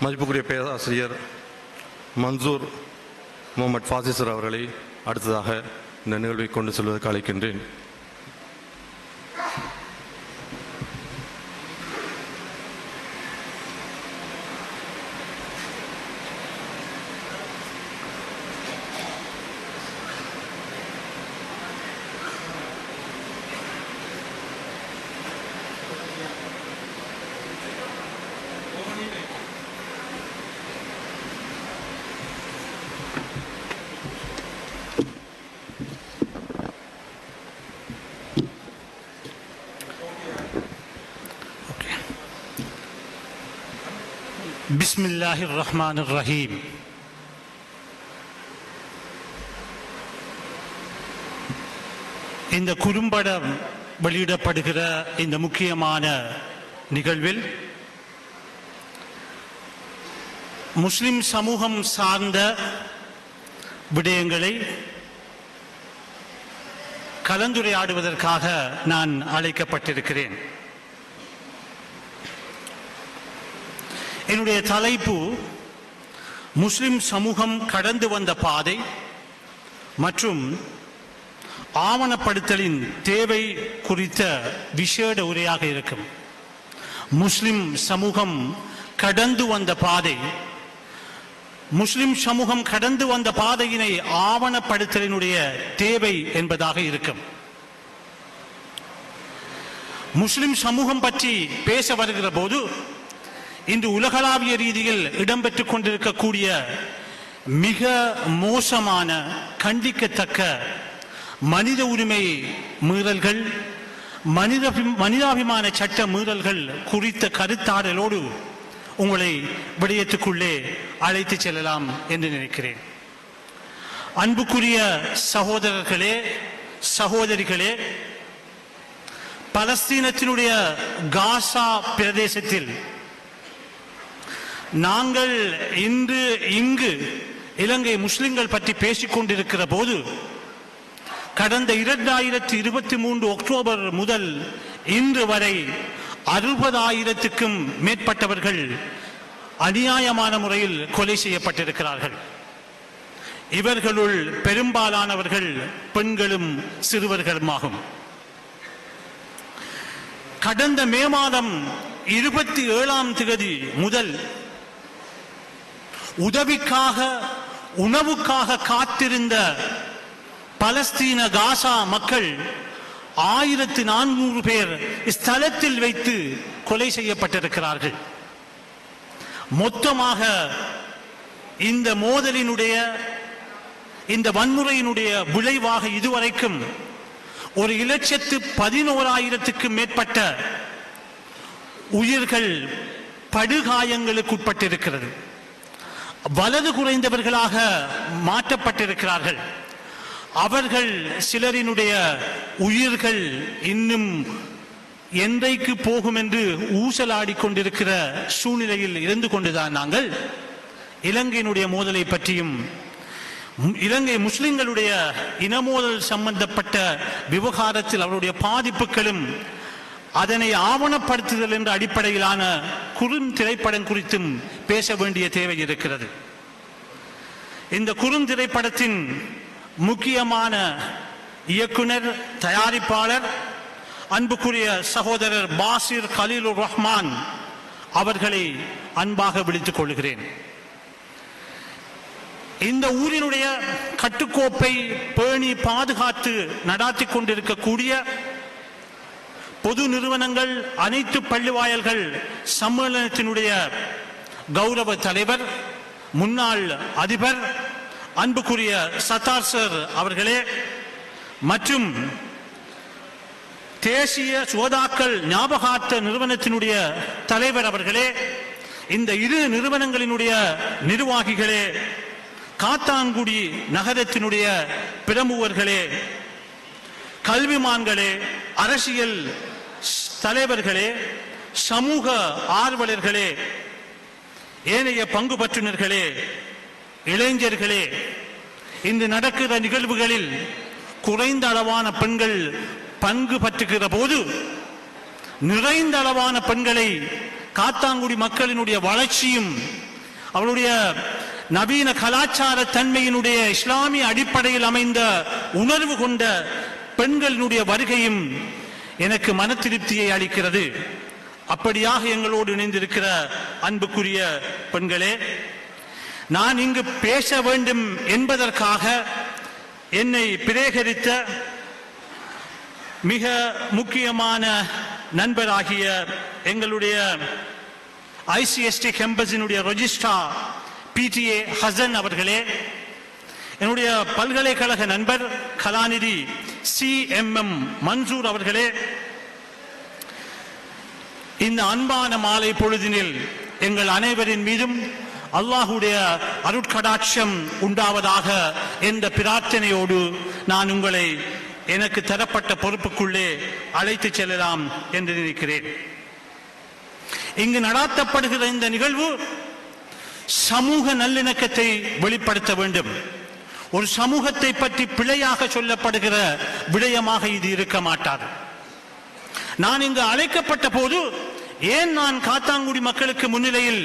மதிப்புக்குரிய பேராசிரியர் மன்சூர் முகமது ஃபாசிசர் அவர்களை அடுத்ததாக இந்த நிகழ்வை கொண்டு செல்வதற்கு அழைக்கின்றேன். பிஸ்மில்லாஹிர் ரஹ்மானிர் ரஹீம். இந்த குறும்படம் வெளியிடப்படுகிற இந்த முக்கியமான நிகழ்வில் முஸ்லிம் சமூகம் சார்ந்த விடயங்களை கலந்துரையாடுவதற்காக நான் அழைக்கப்பட்டிருக்கிறேன். என்னுடைய தலைப்பு முஸ்லிம் சமூகம் கடந்து வந்த பாதை மற்றும் ஆவணப்படுத்தலின் தேவை குறித்த விசேட உரையாக இருக்கும். முஸ்லிம் சமூகம் கடந்து வந்த பாதை, முஸ்லிம் சமூகம் கடந்து வந்த பாதையினை ஆவணப்படுத்தலினுடைய தேவை என்பதாக இருக்கும். முஸ்லிம் சமூகம் பற்றி பேச வருகிற போது இன்று உலகளாவிய ரீதியில் இடம்பெற்றுக் கொண்டிருக்கக்கூடிய மிக மோசமான கண்டிக்கத்தக்க மனித உரிமை மீறல்கள், மனிதாபிமான சட்ட மீறல்கள் குறித்த கருத்தாடலோடு உங்களை விடயத்துக்குள்ளே அழைத்து செல்லலாம் என்று நினைக்கிறேன். அன்புக்குரிய சகோதரர்களே, சகோதரிகளே, பலஸ்தீனத்தினுடைய காசா பிரதேசத்தில் நாங்கள் இன்று இங்கு இலங்கை முஸ்லிம்கள் பற்றி பேசிக் கொண்டிருக்கிற போது கடந்த 2023 அக்டோபர் முதல் இன்று வரை 60,000க்கும் மேற்பட்டவர்கள் அநியாயமான முறையில் கொலை செய்யப்பட்டிருக்கிறார்கள். இவர்களுள் பெரும்பாலானவர்கள் பெண்களும் சிறுவர்களுமாகும். கடந்த மே மாதம் 27ஆம் தேதி முதல் உதவிக்காக, உணவுக்காக காத்திருந்த பலஸ்தீன காசா மக்கள் 1400 பேர் ஸ்தலத்தில் வைத்து கொலை செய்யப்பட்டிருக்கிறார்கள். மொத்தமாக இந்த மோதலினுடைய, இந்த வன்முறையினுடைய விளைவாக இதுவரைக்கும் 1,11,000க்கும் மேற்பட்ட உயிர்கள் படுகாயங்களுக்கு உட்பட்டிருக்கிறது. வலது குறைந்தவர்களாக மாற்றப்பட்டிருக்கிறார்கள். அவர்கள் சிலரினுடைய உயிர்கள் இன்னும் என்றைக்கு போகும் என்று ஊசலாடி கொண்டிருக்கிற சூழ்நிலையில் இருந்து கொண்டுதான் நாங்கள் இலங்கையினுடைய மோதலை பற்றியும் இலங்கை முஸ்லிம்களுடைய இனமோதல் சம்பந்தப்பட்ட விவகாரத்தில் அவருடைய பாதிப்புகளும் அதனை ஆவணப்படுத்துதல் என்ற அடிப்படையிலான குறுந்திரைப்படம் குறித்தும் பேச வேண்டிய தேவை இருக்கிறது. இந்த குறுந்திரைப்படத்தின் முக்கியமான இயக்குனர், தயாரிப்பாளர் அன்புக்குரிய சகோதரர் பாசிர் கலீலுர் ரஹ்மான் அவர்களை அன்பாக விழித்துக் கொள்கிறேன். இந்த ஊரினுடைய கட்டுக்கோப்பை பேணி பாதுகாத்து நடாத்தி கொண்டிருக்கக்கூடிய பொது நிறுவனங்கள், அனைத்து பள்ளிவாயல்கள் சம்மேளனத்தினுடைய கௌரவ தலைவர், முன்னாள் அதிபர் அன்புக்குரிய சத்தார் சார் அவர்களே மற்றும் தேசிய சோதாக்கள் ஞாபகார்த்த நிறுவனத்தினுடைய தலைவர் அவர்களே, இந்த இரு நிறுவனங்களினுடைய நிர்வாகிகளே, காத்தான்குடி நகரத்தினுடைய பிரமுகர்களே, கல்விமான்களே, அரசியல் தலைவர்களே, சமூக ஆர்வலர்களே, ஏனைய பங்கு பற்றுனர்களே, இளைஞர்களே, இன்று நடக்கிற நிகழ்வுகளில் குறைந்த அளவான பெண்கள் பங்கு பற்றுகிற போது நிறைந்த அளவான பெண்களை காத்தாங்குடி மக்களினுடைய வளர்ச்சியும் அவருடைய நவீன கலாச்சார தன்மையினுடைய இஸ்லாமிய அடிப்படையில் அமைந்த உணர்வு கொண்ட பெண்களினுடைய வருகையும் எனக்கு மன திருப்தியை அளிக்கிறது. அப்படியாக எங்களோடு இணைந்திருக்கிற அன்புக்குரிய பெண்களே, நான் இங்கு பேச வேண்டும் என்பதற்காக என்னை பிரேகரித்த மிக முக்கியமான நண்பராகிய எங்களுடைய ஐசிஎஸ்டி கேம்பஸினுடைய ரெஜிஸ்ட்ரார் PTA ஹசன் அவர்களே, என்னுடைய பல்கலைக்கழக நண்பர் கலாநிதி CMM மன்சூர் அவர்களே, இந்த அன்பான மாலை பொழுதினில் எங்கள் அனைவரின் மீதும் அல்லாஹுடைய அருட்கடாட்சம் உண்டாவதாக என்ற பிரார்த்தனையோடு நான் உங்களை எனக்கு தரப்பட்ட பொறுப்புக்குள்ளே அழைத்து செல்லலாம் என்று நினைக்கிறேன். இங்கு நடாத்தப்படுகிற இந்த நிகழ்வு சமூக நல்லிணக்கத்தை வெளிப்படுத்த வேண்டும். ஒரு சமூகத்தை பற்றி பிழையாக சொல்லப்படுகிற விடயமாக இது இருக்க மாட்டாது. நான் இங்கு அழைக்கப்பட்ட போது ஏன் நான் காத்தாங்குடி மக்களுக்கு முன்னிலையில்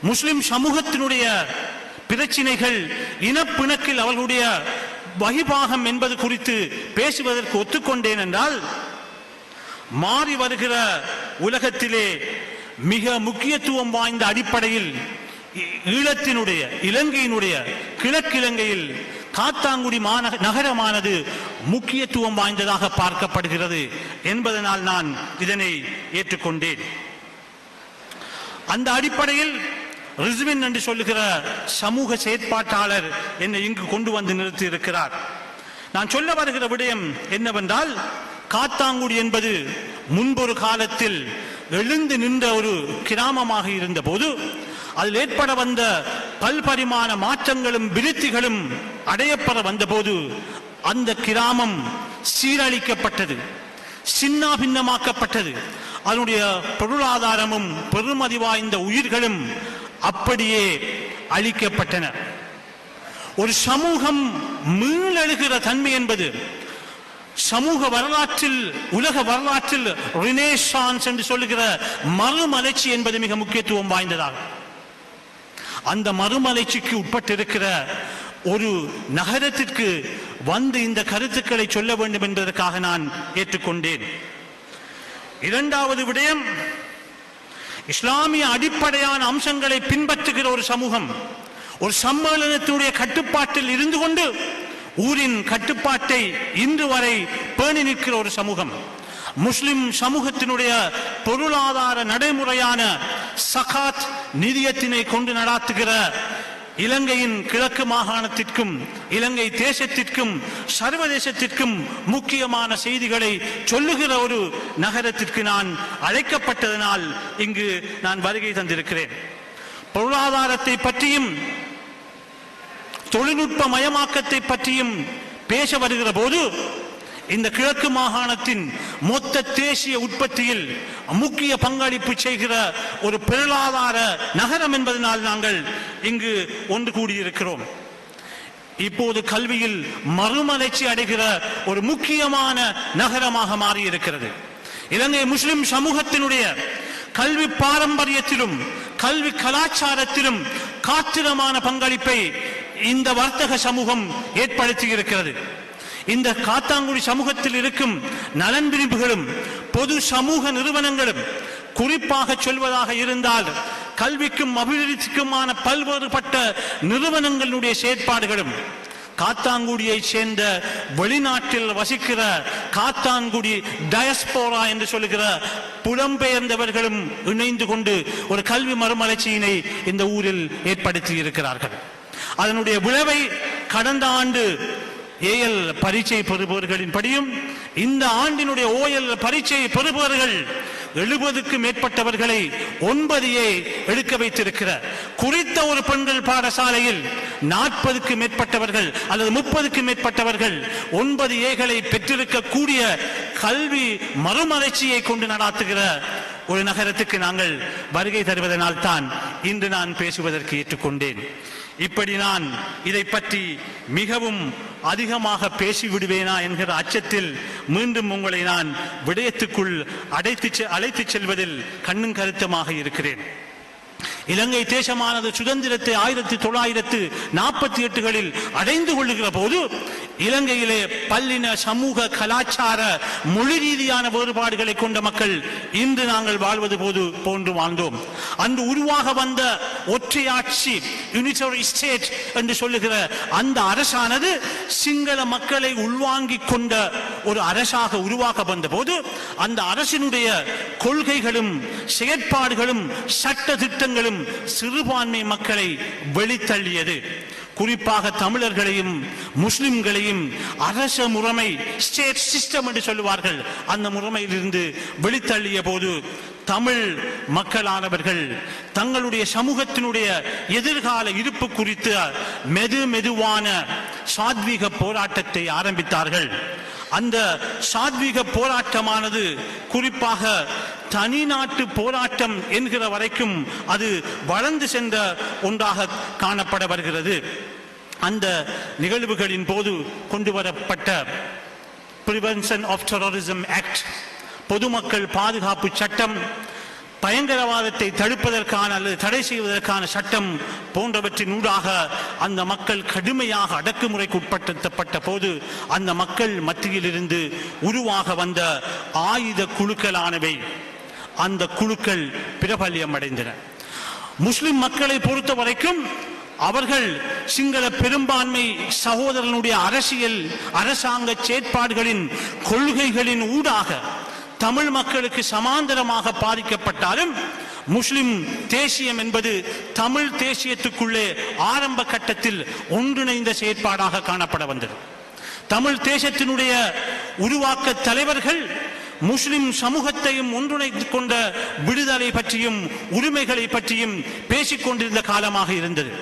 முஸ்லிம் சமூகத்தினுடைய பிரச்சினைகள் இனப்பிணக்கில் அவர்களுடைய வகிபாகம் என்பது குறித்து பேசுவதற்கு ஒத்துக்கொண்டேன் என்றால், மாறி வருகிற உலகத்திலே மிக முக்கியத்துவம் வாய்ந்த அடிப்படையில் ஈழத்தினுடைய இலங்கையினுடைய கிழக்கிலங்கையில் காத்தாங்குடி நகரமானது முக்கியத்துவம் வாய்ந்ததாக பார்க்கப்படுகிறது என்பதனால் நான் இதனை ஏற்றுக்கொண்டேன். அந்த அடிப்படையில் ரிஸ்வின் என்று சொல்லுகிற சமூக செயற்பாட்டாளர் என்னை இங்கு கொண்டு வந்து நிறுத்தி இருக்கிறார். நான் சொல்ல வருகிற விடயம் என்னவென்றால், காத்தாங்குடி என்பது முன்பொரு காலத்தில் எழுந்து நின்ற ஒரு கிராமமாக இருந்த போது அதில் ஏற்பட வந்த பல்பரிமாண மாற்றங்களும் விருத்திகளும் அடையப்பட வந்தபோது அந்த கிராமம் சீரழிக்கப்பட்டது, சின்ன பின்னமாக்கப்பட்டது. அதனுடைய பொருளாதாரமும் பெருமதி வாய்ந்த உயிர்களும் அப்படியே அழிக்கப்பட்டன. ஒரு சமூகம் மீளெழுகிற தன்மை என்பது சமூக வரலாற்றில், உலக வரலாற்றில் ரினேசான்ஸ் என்று சொல்லுகிற மறுமலர்ச்சி என்பது மிக முக்கியத்துவம் வாய்ந்ததாகும். அந்த மறுமலர்ச்சிக்கு உட்பட்டிருக்கிற ஒரு நகரத்திற்கு வந்து இந்த கருத்துக்களை சொல்ல வேண்டும் என்பதற்காக நான் ஏற்றுக்கொண்டேன். இரண்டாவது விடயம், இஸ்லாமிய அடிப்படையான அம்சங்களை பின்பற்றுகிற ஒரு சமூகம் ஒரு சம்மேளனத்தினுடைய கட்டுப்பாட்டில் இருந்து கொண்டு ஊரின் கட்டுப்பாட்டை இன்று வரை பேணி நிற்கிற ஒரு சமூகம். முஸ்லிம் சமூகத்தினுடைய பொருளாதார நடைமுறையான சகாத் நிதியத்தினை கொண்டு நடாத்துகிற இலங்கையின் கிழக்கு மாகாணத்திற்கும் இலங்கை தேசத்திற்கும் சர்வதேசத்திற்கும் முக்கியமான செய்திகளை சொல்லுகிற ஒரு நகரத்திற்கு நான் அழைக்கப்பட்டதனால் இங்கு நான் வருகை தந்திருக்கிறேன். பொருளாதாரத்தை பற்றியும் தொழில்நுட்ப மயமாக்கத்தை பற்றியும் பேச வருகிற போது இந்த கிழக்கு மாகாணத்தின் மொத்த தேசிய உற்பத்தியில் முக்கிய பங்களிப்பு செய்கிற ஒரு பொருளாதார நகரம் என்பதனால் நாங்கள் இங்கு ஒன்று கூடியிருக்கிறோம். இப்போது கல்வியில் மறுமலர்ச்சி அடைகிற ஒரு முக்கியமான நகரமாக மாறியிருக்கிறது. இலங்கை முஸ்லிம் சமூகத்தினுடைய கல்வி பாரம்பரியத்திலும் கல்வி கலாச்சாரத்திலும் காத்திரமான பங்களிப்பை இந்த வர்த்தக சமூகம் ஏற்படுத்தி இருக்கிறது. இந்த காத்தாங்குடி சமூகத்தில் இருக்கும் நலன் விரும்புகளும் பொது சமூக நிறுவனங்களும், குறிப்பாக சொல்வதாக இருந்தால் கல்விக்கும் அபிவிருத்திக்குமான பல்வேறுபட்ட நிறுவனங்களுடைய செயற்பாடுகளும், காத்தாங்குடியை சேர்ந்த வெளிநாட்டில் வசிக்கிற காத்தாங்குடி டயஸ்போரா என்று சொல்லுகிற புலம்பெயர்ந்தவர்களும் இணைந்து கொண்டு ஒரு கல்வி மறுமலர்ச்சியினை இந்த ஊரில் ஏற்படுத்தி இருக்கிறார்கள். அதனுடைய விளைவை கடந்த ஆண்டு ஏஎல் பரீட்சை பெறுபவர்களின் படியும் இந்த ஆண்டினுடைய ஓஎல் பரீட்சை பெறுபவர்கள் 70க்கும் மேற்பட்டவர்களை 9A எடுக்க வைத்திருக்கிற குறித்த ஒரு பெண்கள் பாடசாலையில் 40க்கும் மேற்பட்டவர்கள் அல்லது 30க்கும் மேற்பட்டவர்கள் 9Aகளை பெற்றிருக்க கூடிய கல்வி மறுமலர்ச்சியை கொண்டு நடாத்துகிற ஒரு நகரத்துக்கு நாங்கள் வருகை தருவதனால் தான் இன்று நான் பேசுவதற்கு ஏற்றுக்கொண்டேன். இப்படி நான் இதை பற்றி மிகவும் அதிகமாக பேசிவிடுவேனா என்கிற அச்சத்தில் மீண்டும் உங்களை நான் விடயத்துக்குள் அழைத்து செல்வதில் கண்ணும் கருத்துமாக இருக்கிறேன். இலங்கை தேசமானது சுதந்திரத்தை 1948களில் அடைந்து கொள்ளுகிற போது இலங்கையிலே பல்லின சமூக கலாச்சார மொழி ரீதியான வேறுபாடுகளை கொண்ட மக்கள் இன்று நாங்கள் வாழ்வது போன்று வாழ்ந்தோம். அன்று உருவாக வந்த ஒற்றையாட்சி யூனிட்டரி ஸ்டேட் என்று சொல்லுகிற அந்த அரசானது சிங்கள மக்களை உள்வாங்கிக் கொண்ட ஒரு அரசாக உருவாக வந்த போது அந்த அரசினுடைய கொள்கைகளும் செயற்பாடுகளும் சட்ட திட்டங்களும் சிறுபான்மை மக்களை வெளித்தள்ளியது. குறிப்பாக தமிழர்களையும் முஸ்லிம்களையும் அரச முறைமை ஸ்டேட் சிஸ்டம் என்று சொல்லுவார்கள் அந்த முறைமையிலிருந்து வெளித்தள்ளிய போது தமிழ் மக்களானவர்கள் தங்களுடைய சமூகத்தினுடைய எதிர்கால இருப்பு குறித்த மெதுவான சாத்வீக போராட்டத்தை ஆரம்பித்தார்கள். அந்த சாத்வீக போராட்டமானது குறிப்பாக தனிநாட்டு போராட்டம் என்கிற வரைக்கும் அது வளர்ந்து சென்ற ஒன்றாக காணப்பட வருகிறது. அந்த நிகழ்வுகளின் போது கொண்டு வரப்பட்ட பிரிவென்ஷன் ஆஃப் டெரரிசம் ஆக்ட், பொதுமக்கள் பாதுகாப்பு சட்டம், பயங்கரவாதத்தை தடுப்பதற்கான அல்லது தடை செய்வதற்கான சட்டம் போன்றவற்றின் ஊடாக அந்த மக்கள் கடுமையாக அடக்குமுறைக்கு உட்படுத்தப்பட்ட போது அந்த மக்கள் மத்தியில் இருந்து உருவாக வந்த ஆயுத குழுக்களானவை அந்த குழுக்கள் பிரபல்யம் அடைந்தன. முஸ்லிம் மக்களை பொறுத்த வரைக்கும் அவர்கள் சிங்கள பெரும்பான்மை சகோதரனுடைய அரசாங்க செயற்பாடுகளின் கொள்கைகளின் ஊடாக தமிழ் மக்களுக்கு சமாந்தரமாக பாதிக்கப்பட்டாலும் முஸ்லிம் தேசியம் என்பது தமிழ் தேசியத்துக்குள்ளே ஆரம்ப கட்டத்தில் ஒன்றிணைந்த செயற்பாடாக காணப்பட வந்தது. தமிழ் தேசத்தினுடைய உருவாக்க தலைவர்கள் முஸ்லிம் சமூகத்தையும் ஒன்றிணைத்துக் கொண்ட விடுதலை பற்றியும் உரிமைகளை பற்றியும் பேசிக் கொண்டிருந்த காலமாக இருந்தது.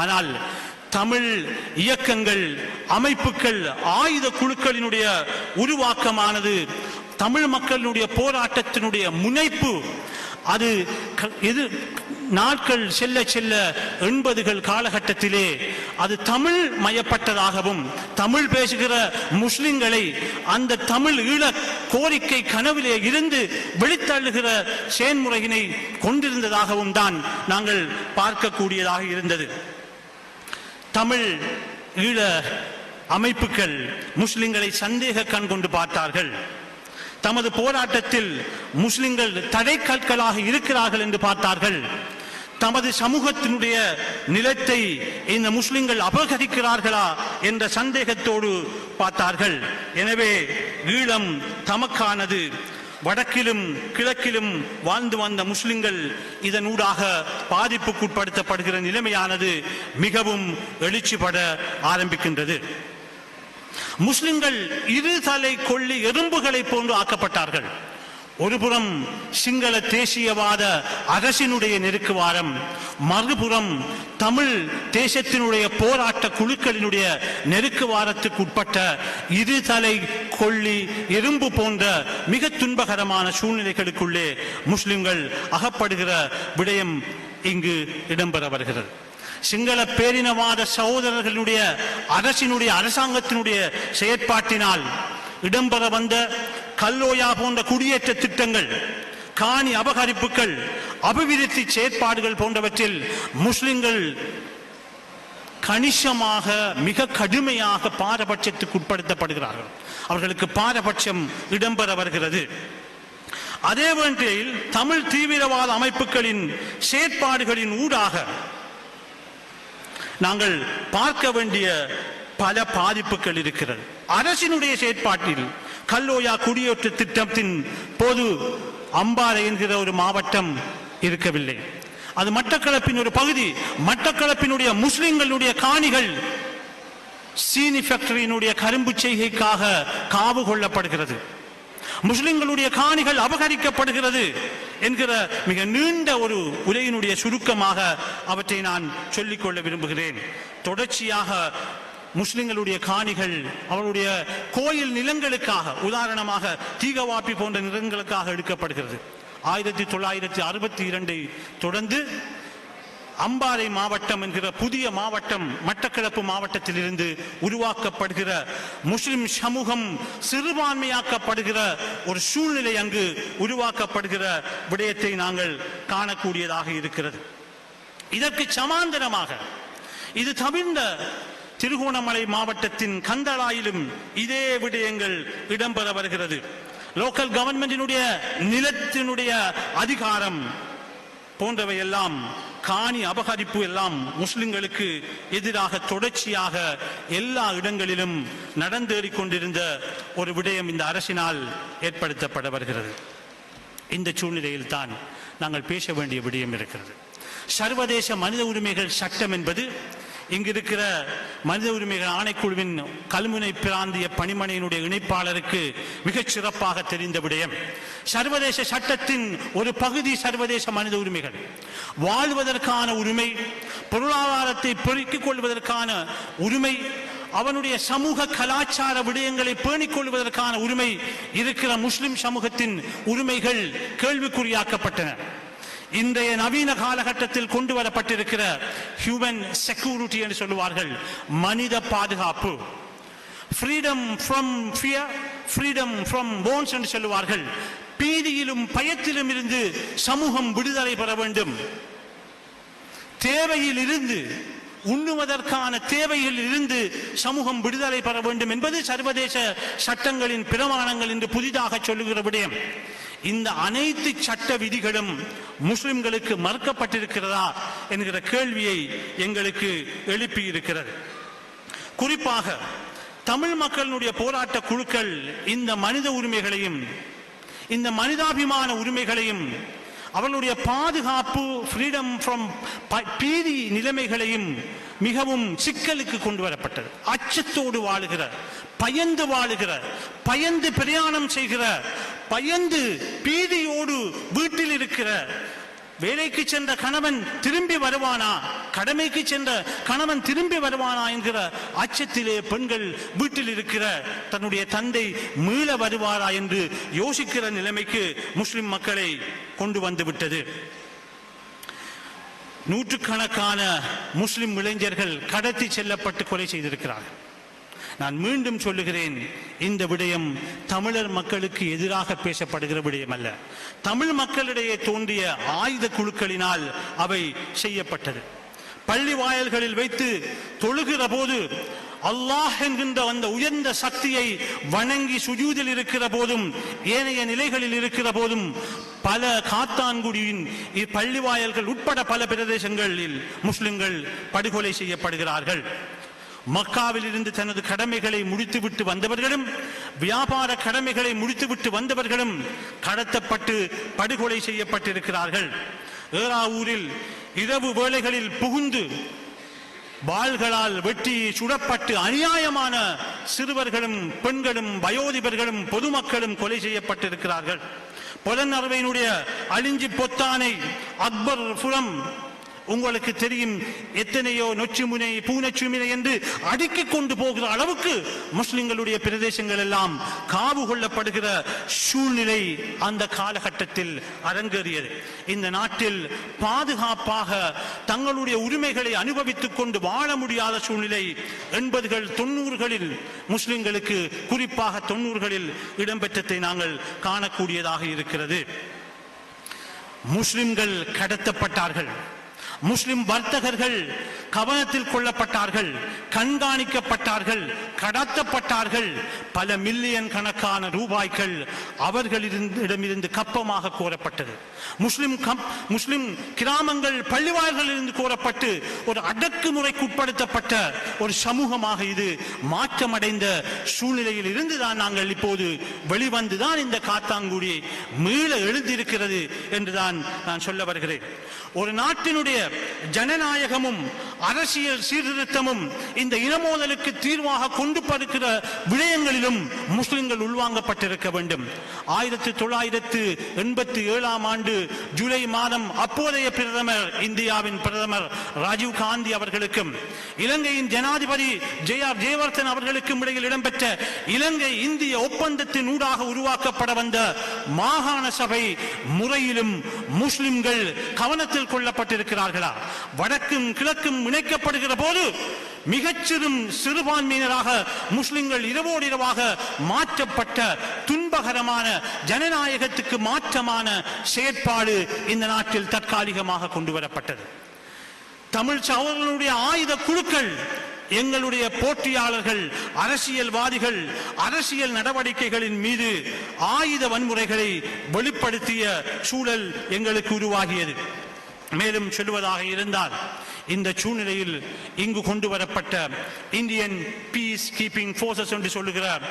ஆனால் தமிழ் இயக்கங்கள், அமைப்புகள், ஆயுத குழுக்களினுடைய உருவாக்கமானது தமிழ் மக்களுடைய போராட்டத்தினுடைய முனைப்பு அது நாட்கள் செல்ல செல்ல 80கள் காலகட்டத்திலே அது தமிழ் மயப்பட்டதாகவும் தமிழ் பேசுகிற முஸ்லிம்களை அந்த தமிழ் ஈழ கோரிக்கை கனவிலே இருந்து வெளித்தள்ளுகிற செயல்முறையினை கொண்டிருந்ததாகவும் தான் நாங்கள் பார்க்கக்கூடியதாக இருந்தது. தமிழ் ஈழ அமைப்புகள் முஸ்லிம்களை சந்தேக கண் கொண்டு பார்த்தார்கள். தமது போராட்டத்தில் முஸ்லிம்கள் தடைக்கற்களாக இருக்கிறார்கள் என்று பார்த்தார்கள். தமது சமூகத்தினுடைய நிலத்தை இந்த முஸ்லிம்கள் அபகரிக்கிறார்களா என்ற சந்தேகத்தோடு பார்த்தார்கள். எனவே ஈழம் தமக்கானது. வடக்கிலும் கிழக்கிலும் வாழ்ந்து வந்த முஸ்லிம்கள் இதனூடாக பாதிப்புக்குட்படுத்தப்படுகிற நிலைமையானது மிகவும் எழுச்சிப்பட ஆரம்பிக்கின்றது. முஸ்லிம்கள் இருதலை கொள்ளி எறும்புகளை போன்று ஆக்கப்பட்டார்கள். ஒருபுறம் சிங்கள தேசியவாத அரசினுடைய நெருக்குவாரம், மறுபுறம் தமிழ் தேசத்தினுடைய போராட்ட குழுக்களினுடைய நெருக்குவாரத்துக்கு உட்பட்ட இருதலை கொள்ளி எறும்பு போன்ற மிக துன்பகரமான சூழ்நிலைகளுக்குள்ளே முஸ்லிம்கள் அகப்படுகிற விடயம் இங்கு இடம்பெற வருகிறது. சிங்கள பேரினவாத சகோதரர்களுடைய அரசாங்கத்தினுடைய செயற்பாட்டினால் இடம்பெற வந்த கல்லோயா போன்ற குடியேற்ற திட்டங்கள், காணி அபகரிப்புகள், அபிவிருத்தி செயற்பாடுகள் போன்றவற்றில் முஸ்லிம்கள் கணிசமாக மிக கடுமையாக பாரபட்சத்துக்கு உட்படுத்தப்படுகிறார்கள். அவர்களுக்கு பாரபட்சம் இடம்பெற வருகிறது. அதே வேளையில் தமிழ் தீவிரவாத அமைப்புகளின் செயற்பாடுகளின் ஊடாக நாங்கள் பார்க்க வேண்டிய பல பாதிப்புகள் இருக்கிறது. அரசினுடைய செயற்பாட்டில் கல்லோயா குடியேற்ற திட்டத்தின் போது அம்பாறை என்கிற ஒரு மாவட்டம் இருக்கவில்லை. அது மட்டக்களப்பின் ஒரு பகுதி. மட்டக்களப்பினுடைய முஸ்லிம்களுடைய காணிகள் சீனி ஃபேக்டரியினுடைய கரும்பு செய்கைக்காக காவு கொள்ளப்படுகிறது. முஸ்லிம்களுடைய காணிகள் அபகரிக்கப்படுகிறது என்கிற மிக நீண்ட ஒரு உரையினுடைய சுருக்கமாக அவற்றை நான் சொல்லிக்கொள்ள விரும்புகிறேன். தொடர்ச்சியாக முஸ்லிம்களுடைய காணிகள் அவருடைய கோயில் நிலங்களுக்காக, உதாரணமாக தீகவாப்பி போன்ற நிலங்களுக்காக எடுக்கப்படுகிறது. 1962 தொடர்ந்து அம்பாறை மாவட்டம் என்கிற புதிய மாவட்டம் மட்டக்களப்பு மாவட்டத்தில் இருந்து உருவாக்கப்படுகிற முஸ்லிம் சமூகம் சிறுபான்மையாக்கப்படுகிற ஒரு சூழ்நிலை அங்கு உருவாக்கப்படுகிற விடயத்தை நாங்கள் காணக்கூடியதாக இருக்கிறது. இதற்கு சமாந்தரமாக இது தவிர்ந்த திருகோணமலை மாவட்டத்தின் கந்தளாயிலும் இதே விடயங்கள் இடம்பெற வருகிறது. லோக்கல் கவர்மெண்டினுடைய நிலத்தினுடைய அதிகாரம் போன்றவை எல்லாம், காணி அபகரிப்பு எல்லாம் முஸ்லிம்களுக்கு எதிராக தொடர்ச்சியாக எல்லா இடங்களிலும் நடந்தேறிக் கொண்டிருந்த ஒரு விடயம் இந்த அரசினால் ஏற்படுத்தப்பட வருகிறது. இந்த சூழ்நிலையில் தான் நாங்கள் பேச வேண்டிய விடயம் இருக்கிறது. சர்வதேச மனித உரிமைகள் சட்டம் என்பது இங்கிருக்கிற மனித உரிமைகள் ஆணைக்குழுவின் கல்முனை பிராந்திய பணிமனையினுடைய இணைப்பாளருக்கு மிகச் சிறப்பாக தெரிந்த விடயம். சர்வதேச சட்டத்தின் ஒரு பகுதி சர்வதேச மனித உரிமைகள். வாழ்வதற்கான உரிமை, பொருளாதாரத்தை பெருக்கிக் கொள்வதற்கான உரிமை, அவனுடைய சமூக கலாச்சார விடயங்களை பேணிக் கொள்வதற்கான உரிமை இருக்கிற முஸ்லிம் சமூகத்தின் உரிமைகள் கேள்விக்குறியாக்கப்பட்டன. இன்றைய நவீன காலகட்டத்தில் கொண்டு வரப்பட்டிருக்கிற ஹியூமன் செக்யூரிட்டி என்று சொல்லுவார்கள், மனித பாதுகாப்பு, freedom from fear, freedom from போன்ஸ் என்று சொல்லுவார்கள். பீதியிலும் பயத்திலும் இருந்து சமூகம் விடுதலை பெற வேண்டும். தேவையில் இருந்து, உண்ணுவதற்கான தேவையில் இருந்து சமூகம் விடுதலை பெற வேண்டும் என்பது சர்வதேச சட்டங்களின் பிரமாணங்கள் என்று புதிதாக சொல்லுகிற விடயம். இந்த அனைத்து சட்ட விதிகளும் முஸ்லிம்களுக்கு மறுக்கப்பட்டிருக்கிறதா என்கிற கேள்வியை எங்களுக்கு எழுப்பி இருக்கிறது. குறிப்பாக தமிழ் மக்களுடைய போராட்ட குழுக்கள் இந்த மனித உரிமைகளையும் இந்த மனிதாபிமான உரிமைகளையும் அவர்களுடைய பாதுகாப்பு, ஃப்ரீடம் ஃப்ரம் பீதி நிலைமைகளையும் மிகவும் சிக்கலுக்கு கொண்டு வரப்பட்டது. அச்சத்தோடு வாழுகிற, பயந்து வாழுகிற, பயந்து பிரயாணம் செய்கிற, பயந்து பீதியோடு வீட்டில் இருக்கிற, வேலைக்கு சென்ற கணவன் திரும்பி வருவானா, கடமைக்கு சென்ற கணவன் திரும்பி வருவானா என்கிற அச்சத்திலே பெண்கள் வீட்டில் இருக்கிற தன்னுடைய தந்தை மீள வருவாரா என்று யோசிக்கிற நிலைமைக்கு முஸ்லிம் மக்களை கொண்டு வந்து விட்டது. நூற்றுக்கணக்கான முஸ்லிம் இளைஞர்கள் கடத்தி செல்லப்பட்டு கொலை செய்திருக்கிறார்கள். நான் மீண்டும் சொல்லுகிறேன், இந்த விடயம் தமிழர் மக்களுக்கு எதிராக பேசப்படுகிற விடயம் அல்ல. தமிழ் மக்களிடையே தோன்றிய ஆயுத குழுக்களினால் அவை செய்யப்பட்டது. பள்ளி வாயல்களில் வைத்து தொழுகிற போது அல்லாஹ் என்கின்ற அந்த உயர்ந்த சக்தியை வணங்கி சுஜூதில் இருக்கிற போதும், ஏனைய நிலைகளில் இருக்கிற போதும் பல காத்தான்குடியின் பள்ளி வாயல்கள் உட்பட பல பிரதேசங்களில் முஸ்லிம்கள் படுகொலை செய்யப்படுகிறார்கள். மக்காவில் இருந்து தனது கடமைகளை முடித்துவிட்டு வந்தவர்களும், வியாபார கடமைகளை முடித்துவிட்டு வந்தவர்களும் கடத்தப்பட்டு படுகொலை செய்யப்பட்டிருக்கிறார்கள். ஏறாவூரில் இரவு வேளைகளில் புகுந்து வாள்களால் வெட்டி சுடப்பட்டு அநியாயமான சிறுவர்களும் பெண்களும் வயோதிபர்களும் பொதுமக்களும் கொலை செய்யப்பட்டிருக்கிறார்கள். பொலன்னறுவையினுடைய அழிஞ்சி பொத்தானை அக்பர் புரம் உங்களுக்கு தெரியும், எத்தனையோ நொச்சிமுனை பூனச்சுமினை என்று அடுக்கிக் கொண்டு போகிற அளவுக்கு முஸ்லிம்களுடைய பிரதேசங்கள் எல்லாம் காவு கொள்ளப்படுகிற சூழ்நிலை அந்த காலகட்டத்தில் அரங்கேறியது. இந்த நாட்டில் பாதுகாப்பாக தங்களுடைய உரிமைகளை அனுபவித்துக் கொண்டு வாழ முடியாத சூழ்நிலை 80கள் 90களில் முஸ்லிம்களுக்கு, குறிப்பாக 90களில் இடம்பெற்றதை நாங்கள் காணக்கூடியதாக இருக்கிறது. முஸ்லிம்கள் கடத்தப்பட்டார்கள். முஸ்லிம் வர்த்தகர்கள் கவனத்தில் கொள்ளப்பட்டார்கள், கண்காணிக்கப்பட்டார்கள், கடத்தப்பட்டார்கள். பல மில்லியன் கணக்கான ரூபாய்கள் அவர்களிடமிருந்து கப்பமாக கோரப்பட்டது. முஸ்லிம் கிராமங்கள் பள்ளிவாயல்களில் இருந்து கோரப்பட்டு ஒரு அடக்குமுறைக்கு உட்படுத்தப்பட்ட ஒரு சமூகமாக இது மாற்றமடைந்த சூழ்நிலையில் இருந்துதான் நாங்கள் இப்போது வெளிவந்துதான் இந்த காத்தாங்குடி மீள எழுந்திருக்கிறது என்றுதான் நான் சொல்ல வருகிறேன். ஒரு நாட்டினுடைய ஜனநாயகமும் அரசியல் சீர்திருத்தமும் இந்த இனமோதலுக்கு தீர்வாக கொண்டு படுகிற விடயங்களிலும் முஸ்லிம்கள் உள்வாங்கப்பட்டிருக்க வேண்டும். 1987 ஆண்டு ஜூலை மாதம் அப்போதைய பிரதமர், இந்தியாவின் பிரதமர் ராஜீவ் காந்தி அவர்களுக்கும் இலங்கையின் ஜனாதிபதி ஜெயவர்தன் அவர்களுக்கும் இடையில் இடம்பெற்ற இலங்கை இந்திய ஒப்பந்தத்தின் ஊடாக உருவாக்கப்பட வந்த மாகாண சபை முறையிலும் முஸ்லிம்கள் கவனத்தில் கொள்ளப்பட்டிருக்கிறார்களா? வடக்கும் கிழக்கும் இணைக்கப்படுகிற போது மிகச்சிறும் சிறுபான்மையினராக முஸ்லிம்கள் இரவோடு இரவாக மாற்றப்பட்ட துன்பகரமான ஜனநாயகத்துக்கு மாற்றமான செயற்பாடு இந்த நாட்டில் தற்காலிகமாக கொண்டு வரப்பட்டது. தமிழ் சகோதரர்களுடைய ஆயுத குழுக்கள், எங்களுடைய போட்டியாளர்கள், அரசியல்வாதிகள் அரசியல் நடவடிக்கைகளின் மீது ஆயுத வன்முறைகளை வெளிப்படுத்திய சூழல் எங்களுக்கு உருவாகியது. மேலும் சொல்லுவதாக இருந்தால், இந்த சூழ்நிலையில் இங்கு கொண்டு வரப்பட்ட இந்தியன் பீஸ் கீப்பிங் போர்சஸ் என்று சொல்லுகிறார்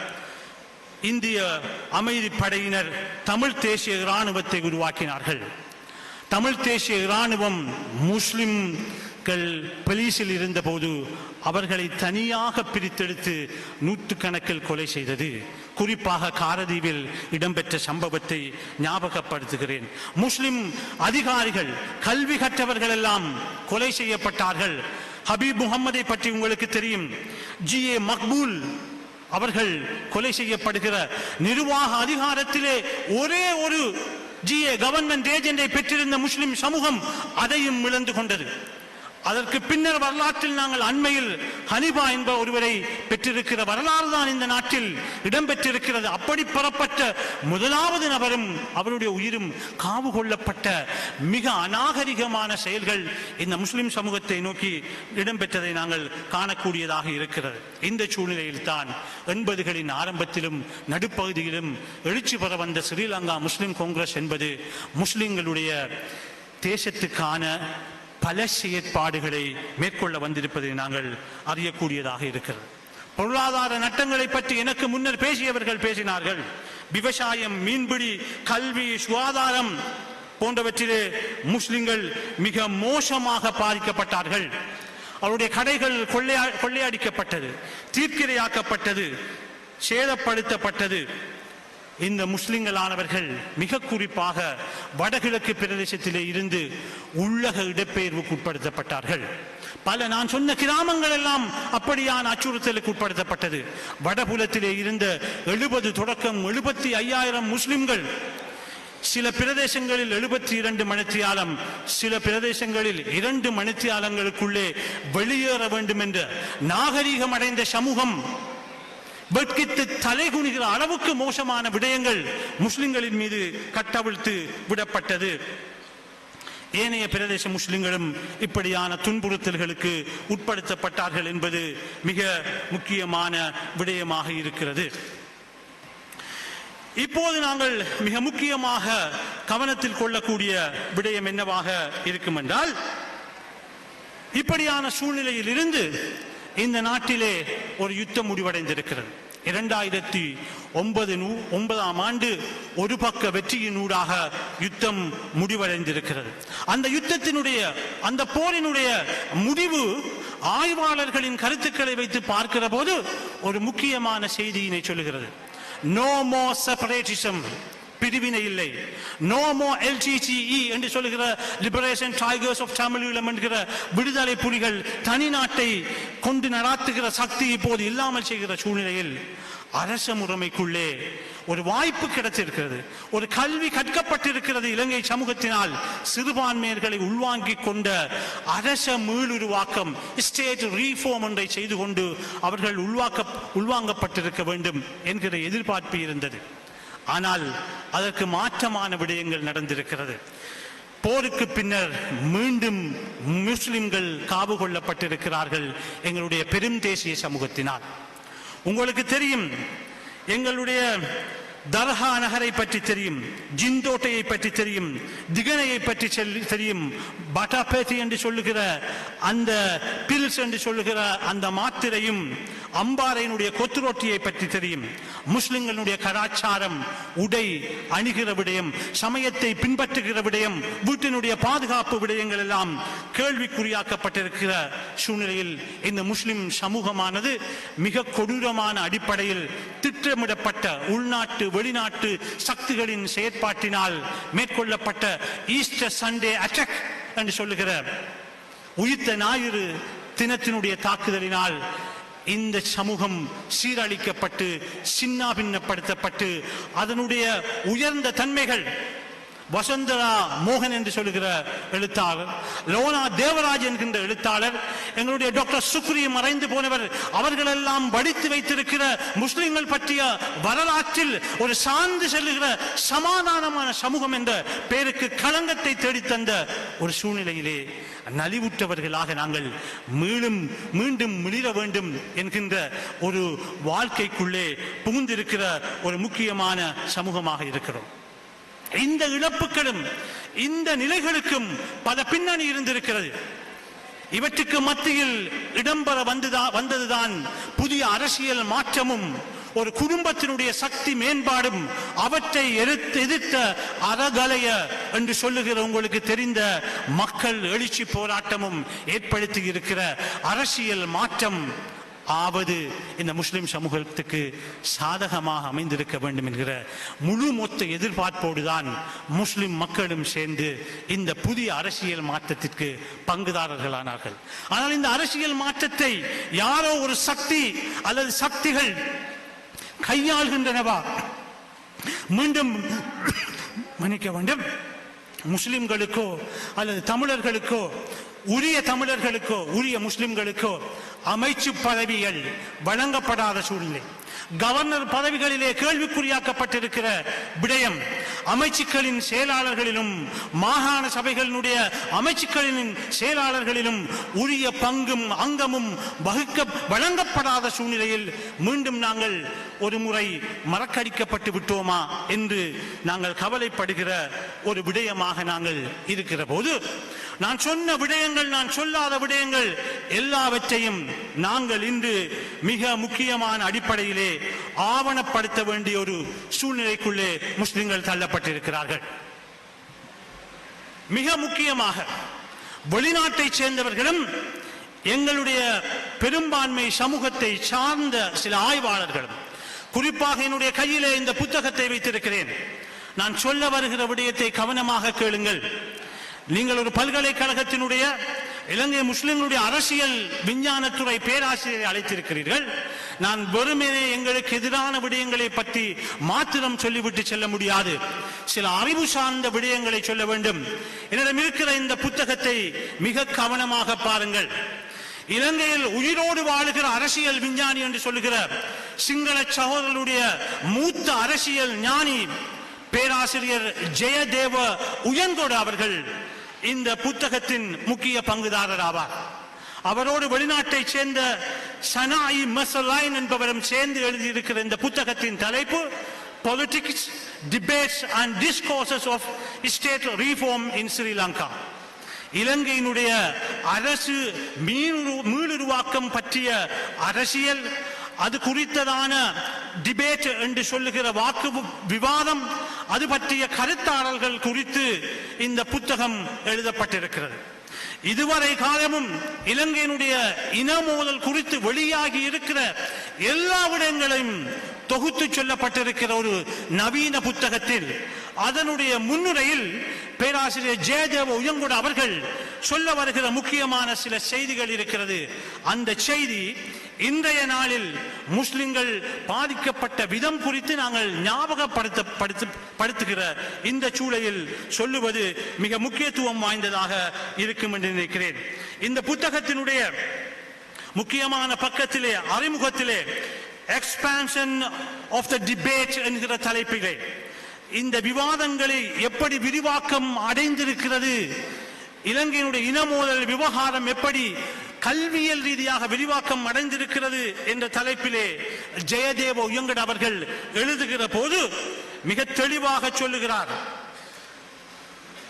இந்திய அமைதி படையினர் தமிழ் தேசிய இராணுவத்தை உருவாக்கினார்கள். தமிழ் தேசிய இராணுவம் முஸ்லிம்கள் போலீசில் இருந்தபோது அவர்களை தனியாக பிரித்தெடுத்து நூற்றுக்கணக்கில் கொலை செய்தது. குறிப்பாக காரதீவில் இடம்பெற்ற சம்பவத்தை ஞாபகப்படுத்துகிறேன். முஸ்லிம் அதிகாரிகள், கல்வி கற்றவர்கள் எல்லாம் கொலை செய்யப்பட்டார்கள். ஹபீப் முகமதை பற்றி உங்களுக்கு தெரியும். GA மக்பூல் அவர்கள் கொலை செய்யப்படுகிற நிர்வாக அதிகாரத்திலே ஒரே ஒரு GA கவர்மெண்ட் ஏஜெண்டை பெற்றிருந்த முஸ்லிம் சமூகம் அதையும் இழந்து கொண்டது. அதற்கு பின்னர் வரலாற்றில் நாங்கள் அண்மையில் ஹனிபா என்ப ஒருவரை பெற்றிருக்கிற வரலாறு தான் இந்த நாட்டில் இடம்பெற்றிருக்கிறது. அப்படி பெறப்பட்ட முதலாவது நபரும் அவருடைய உயிரும் காவு கொள்ளப்பட்ட மிக அநாகரிகமான செயல்கள் இந்த முஸ்லிம் சமூகத்தை நோக்கி இடம்பெற்றதை நாங்கள் காணக்கூடியதாக இருக்கிறது. இந்த சூழ்நிலையில் தான் 80களின் ஆரம்பத்திலும் நடுப்பகுதியிலும் எழுச்சி பெற வந்த ஸ்ரீலங்கா முஸ்லிம் காங்கிரஸ் என்பது முஸ்லிம்களுடைய தேசத்துக்கான பல செயற்பாடுகளை மேற்கொள்ள வந்திருப்பதை நாங்கள் அறியக்கூடியதாக இருக்கிறது. பொருளாதார நட்டங்களை பற்றி எனக்கு முன்னர் பேசியவர்கள் பேசினார்கள். விவசாயம், மீன்பிடி, கல்வி, சுகாதாரம் போன்றவற்றிலே முஸ்லிம்கள் மிக மோசமாக பாதிக்கப்பட்டார்கள். அவருடைய கடைகள் கொள்ளையடிக்கப்பட்டது, தீர்க்கிரையாக்கப்பட்டது, சேதப்படுத்தப்பட்டது. இந்த முஸ்லிம்களானவர்கள் மிக குறிப்பாக வடகிழக்கு பிரதேசத்திலே இருந்து உள்ளக இடப்பெயர்வுக்கு உட்படுத்தப்பட்டார்கள். பல நான் சொன்ன கிராமங்கள் எல்லாம் அப்படியான அச்சுறுத்தலுக்கு உட்படுத்தப்பட்டது. வடபுலத்திலே இருந்த 70 தொடக்கம் 75,000 முஸ்லிம்கள் சில பிரதேசங்களில் 72 மணித்தியாலம், சில பிரதேசங்களில் 2 மணித்தியாலங்களுக்குள்ளே வெளியேற வேண்டும் என்ற நாகரீகம் அடைந்த சமூகம் வெட்கித்து தலைகுனிகிற அளவுக்கு மோசமான விடயங்கள் முஸ்லிம்களின் மீது கட்டவிழ்த்து விடப்பட்டது. ஏனைய பிரதேச முஸ்லிம்களும் இப்படியான துன்புறுத்தல்களுக்கு உட்படுத்தப்பட்டார்கள் என்பது மிக முக்கியமான விடயமாக இருக்கிறது. இப்போது நாங்கள் மிக முக்கியமாக கவனத்தில் கொள்ளக்கூடிய விடயம் என்னவாக இருக்கும் என்றால், இப்படியான சூழ்நிலையில் இருந்து இந்த நாட்டிலே ஒரு யுத்தம் முடிவடைந்திருக்கிறது. 2009 ஆண்டு ஒரு பக்க வெற்றியினூடாக யுத்தம் முடிவடைந்திருக்கிறது. அந்த யுத்தத்தினுடைய, அந்த போரினுடைய முடிவு ஆய்வாளர்களின் கருத்துக்களை வைத்து பார்க்கிற போது ஒரு முக்கியமான செய்தியினை சொல்லுகிறது. நோ மோர் செப்பரேட்டிசம், பிரிவினை இல்லை. நோ மோர் LTTE என்று சொல்லுகிற லிபரேஷன் டைகர்ஸ் ஆஃப் தமிழீழம் என்கிற விடுதலை புலிகள் தனி நாட்டை கொண்டு நடாத்துகிற சக்தி இப்போது இல்லாமல் செய்கிற சூழ்நிலையில் அரச முறைமைக்குள்ளே ஒரு வாய்ப்பு கிடைத்திருக்கிறது. ஒரு கல்வி கற்கப்பட்டிருக்கிறது இலங்கை சமூகத்தினால். சிறுபான்மையர்களை உள்வாங்கிக் கொண்ட அரச மீளுருவாக்கம், ஸ்டேட் ரீஃபார்ம் ஒன்றை செய்து கொண்டு அவர்கள் உள்வாங்கப்பட்டிருக்க வேண்டும் என்கிற எதிர்பார்ப்பு இருந்தது. ஆனால் அதற்கு மாற்றமான விடயங்கள் நடந்திருக்கிறது. போருக்கு பின்னர் மீண்டும் முஸ்லிம்கள் காவு கொள்ளப்பட்டிருக்கிறார்கள் எங்களுடைய பெரும் தேசிய சமூகத்தினால். உங்களுக்கு தெரியும், எங்களுடைய தர்ஹா நகரை பற்றி தெரியும், ஜிந்தோட்டையை பற்றி தெரியும், திகனையை பற்றி தெரியும், பட்டாபேத்தி என்று சொல்லுகிற அந்த பில்ஸ் என்று சொல்லுகிற அந்த மாத்திரையும், அம்பாறையினுடைய கொத்து ரொட்டியை பற்றி தெரியும். முஸ்லிம்களுடைய கலாச்சாரம், உடை அணிகிற விடயம், சமயத்தை பின்பற்றுகிற விடயம், வீட்டினுடைய பாதுகாப்பு விடயங்கள் எல்லாம் கேள்விக்குறியாக்கப்பட்டிருக்கிற சூழ்நிலையில் இந்த முஸ்லிம் சமூகமானது மிக கொடூரமான அடிப்படையில் திட்டமிடப்பட்ட உள்நாட்டு வெளிநாட்டு சக்திகளின் செயற்பாட்டினால் மேற்கொள்ளப்பட்ட ஈஸ்டர் சண்டே அட்டாக் என்று சொல்லுகிற உயிர்த்த ஞாயிறு தினத்தினுடைய தாக்குதலினால் இந்த சமூகம் சீரழிக்கப்பட்டு சின்னாபின்னப்படுத்தப்பட்டு அதனுடைய உயர்ந்த தன்மைகள், வசந்தரா மோகன் என்று சொல்லுகிற எழுத்தாளர், லோனா தேவராஜ் என்கின்ற எழுத்தாளர், எங்களுடைய டாக்டர் சுக்ரி மறைந்து போனவர், அவர்களெல்லாம் படித்து வைத்திருக்கிற முஸ்லிம்கள் பற்றிய வரலாற்றில் ஒரு சார்ந்து செல்லுகிற சமாதானமான சமூகம் என்ற பெயருக்கு களங்கத்தை தேடித்தந்த ஒரு சூழ்நிலையிலே நலிவுற்றவர்களாக நாங்கள் மீண்டும் மிளிர வேண்டும் என்கின்ற ஒரு வாழ்க்கைக்குள்ளே புகுந்திருக்கிற ஒரு முக்கியமான சமூகமாக இருக்கிறோம். இந்த இழப்புகளும் இந்த நிலைகளுக்கும் பல பின்னணி இருந்திருக்கிறது. இவற்றுக்கு மத்தியில் இடம்பெற வந்ததுதான் புதிய அரசியல் மாற்றமும் ஒரு குடும்பத்தினுடைய சக்தி மேம்பாடும் அவற்றை எதிர்த்த அறகலைய என்று சொல்லுகிற உங்களுக்கு தெரிந்த மக்கள் எழுச்சி போராட்டமும் ஏற்படுத்தி இருக்கிற அரசியல் மாற்றம் ஆவது இந்த முஸ்லிம் சமூகத்துக்கு சாதகமாக அமைந்திருக்க வேண்டும் என்கிற முழு மொத்த எதிர்பார்ப்போடுதான் முஸ்லிம் மக்களும் சேர்ந்து இந்த புதிய அரசியல் மாற்றத்திற்கு பங்குதாரர்களானார்கள். ஆனால் இந்த அரசியல் மாற்றத்தை யாரோ ஒரு சக்தி அல்லது சக்திகள் கையாள்கின்றனவா? மீண்டும் மன்னிக்க வேண்டும், முஸ்லிம்களுக்கோ அல்லது தமிழர்களுக்கோ உரிய முஸ்லிம்களுக்கோ அமைச்சு பதவிகள் வழங்கப்படாத சூழ்நிலை, கவர்னர் பதவிகளிலே கேள்விக்குறியாக்கப்பட்டிருக்கிற விடயம், அமைச்சுக்களின் செயலாளர்களிலும் மாகாண சபைகளினுடைய அமைச்சுக்களின் செயலாளர்களிலும் உரிய பங்கும் அங்கமும் வழங்கப்படாத சூழ்நிலையில் மீண்டும் நாங்கள் ஒரு முறை மறக்கடிக்கப்பட்டு விட்டோமா என்று நாங்கள் கவலைப்படுகிற ஒரு விடயமாக நாங்கள் இருக்கிற போது, நான் சொன்ன விடயங்கள், நான் சொல்லாத விடயங்கள் எல்லாவற்றையும் நாங்கள் இன்று மிக முக்கியமான அடிப்படையிலே ஆவணப்படுத்த வேண்டிய ஒரு சூழ்நிலைக்குள்ளே முஸ்லிம்கள் தள்ளப்பட்டிருக்கிறார்கள். மிக முக்கியமாக வெளிநாட்டை சேர்ந்தவர்களும் எங்களுடைய பெரும்பான்மை சமூகத்தை சார்ந்த சில ஆய்வாளர்களும், குறிப்பாக என்னுடைய கையிலே இந்த புத்தகத்தை வைத்திருக்கிறேன். நான் சொல்ல வருகிற விடயத்தை கவனமாக கேளுங்கள். நீங்கள் ஒரு பல்கலைக்கழகத்தினுடைய இலங்கை முஸ்லிம்களுடைய அரசியல் விஞ்ஞானத்துறை பேராசிரியரை அழைத்திருக்கிறீர்கள். நான் வெறுமனே எங்களுக்கு எதிரான விடயங்களை பற்றி மாத்திரம் சொல்லிவிட்டு செல்ல முடியாது. சில அறிவு சார்ந்த விடயங்களை சொல்ல வேண்டும். என்னிடம் இருக்கிற இந்த புத்தகத்தை மிக கவனமாக பாருங்கள். இலங்கையில் உயிரோடு வாழுகிற அரசியல் விஞ்ஞானி என்று சொல்லுகிற சிங்கள சகோதரருடைய மூத்த அரசியல் ஞானி பேராசிரியர் ஜெயதேவ உயங்கோடு அவர்கள் இந்த புத்தகத்தின் முக்கிய பங்குதாரர் ஆவார். அவரோடு வெளிநாட்டை சேர்ந்த சனாயி மசலைன் என்பவரும் சேர்ந்து எழுதியிருக்கிற இந்த புத்தகத்தின் தலைப்பு Politics, Debates and Discourses of State Reform in Sri Lanka. இலங்கையினுடைய அரசு மீளுருவாக்கம் பற்றிய அரசியல், அது குறித்ததான டிபேட் என்று சொல்லுகிற வாக்கு விவாதம், அது பற்றிய கருத்தாடல்கள் குறித்து இந்த புத்தகம் எழுதப்பட்டிருக்கிறது. இதுவரை காலமும் இலங்கையினுடைய இன மோதல் குறித்து வெளியாகி இருக்கிற எல்லா விடயங்களையும் தொகுத்து சொல்லப்பட்டிருக்கிற ஒரு நவீன புத்தகத்தில் அதனுடைய முன்னுரையில் பேராசிரியர் ஜெயதேவ உயங்கோடு அவர்கள் சொல்ல வருகிற முக்கியமான சில செய்திகள் இருக்கிறது. அந்த செய்தி இன்றைய நாளில் முஸ்லிம்கள் பாதிக்கப்பட்ட விதம் குறித்து நாங்கள் ஞாபகப்படுத்துகிற இந்த சூழலில் சொல்லுவது மிக முக்கியத்துவம் வாய்ந்ததாக இருக்கும் என்று நினைக்கிறேன். இந்த புத்தகத்தினுடைய முக்கியமான பக்கத்திலே அறிமுகத்திலே எக்ஸ்பான்ஷன் ஆஃப் த டிபேட் என்கிற தலைப்பிலே இந்த விவாதங்களை எப்படி விரிவாக்கம் அடைந்திருக்கிறது, இலங்கையினுடைய இனமோதல் விவகாரம் எப்படி கல்வியல் ரீதியாக விரிவாக்கம் அடைந்திருக்கிறது என்ற தலைப்பிலே ஜெயதேவ உயங்கட் அவர்கள் எழுதுகிற போது மிக தெளிவாக சொல்லுகிறார்.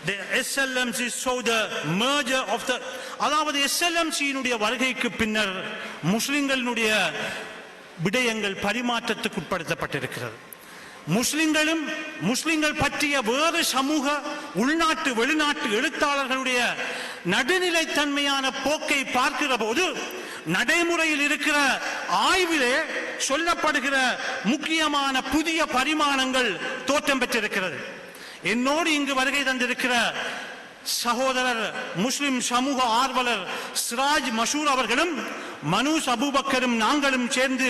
The SLMC saw the merger of the, அதாவது SLMC-னுடைய வருகைக்கு பின்னர் முஸ்லிம்களுடைய விடயங்கள் பரிமாற்றத்துக்கு உட்படுத்தப்பட்டிருக்கிறது. முஸ்லிம்களும் முஸ்லிம்கள் பற்றிய வேறு சமூக உள்நாட்டு வெளிநாட்டு எழுத்தாளர்களுடைய நடுநிலைத்தன்மையான போக்கை பார்க்கிற போது நடைமுறையில் இருக்கிற ஆய்விலே சொல்லப்படுகிற முக்கியமான புதிய பரிமாணங்கள் தோற்றம் பெற்றிருக்கிறது. என்னோடு இங்கு வருகை தந்திருக்கிற சகோதரர் முஸ்லிம் சமூக ஆர்வலர் சிராஜ் மஷூர் அவர்களும் மனூஸ் அபூபக்கரும் நாங்களும் சேர்ந்து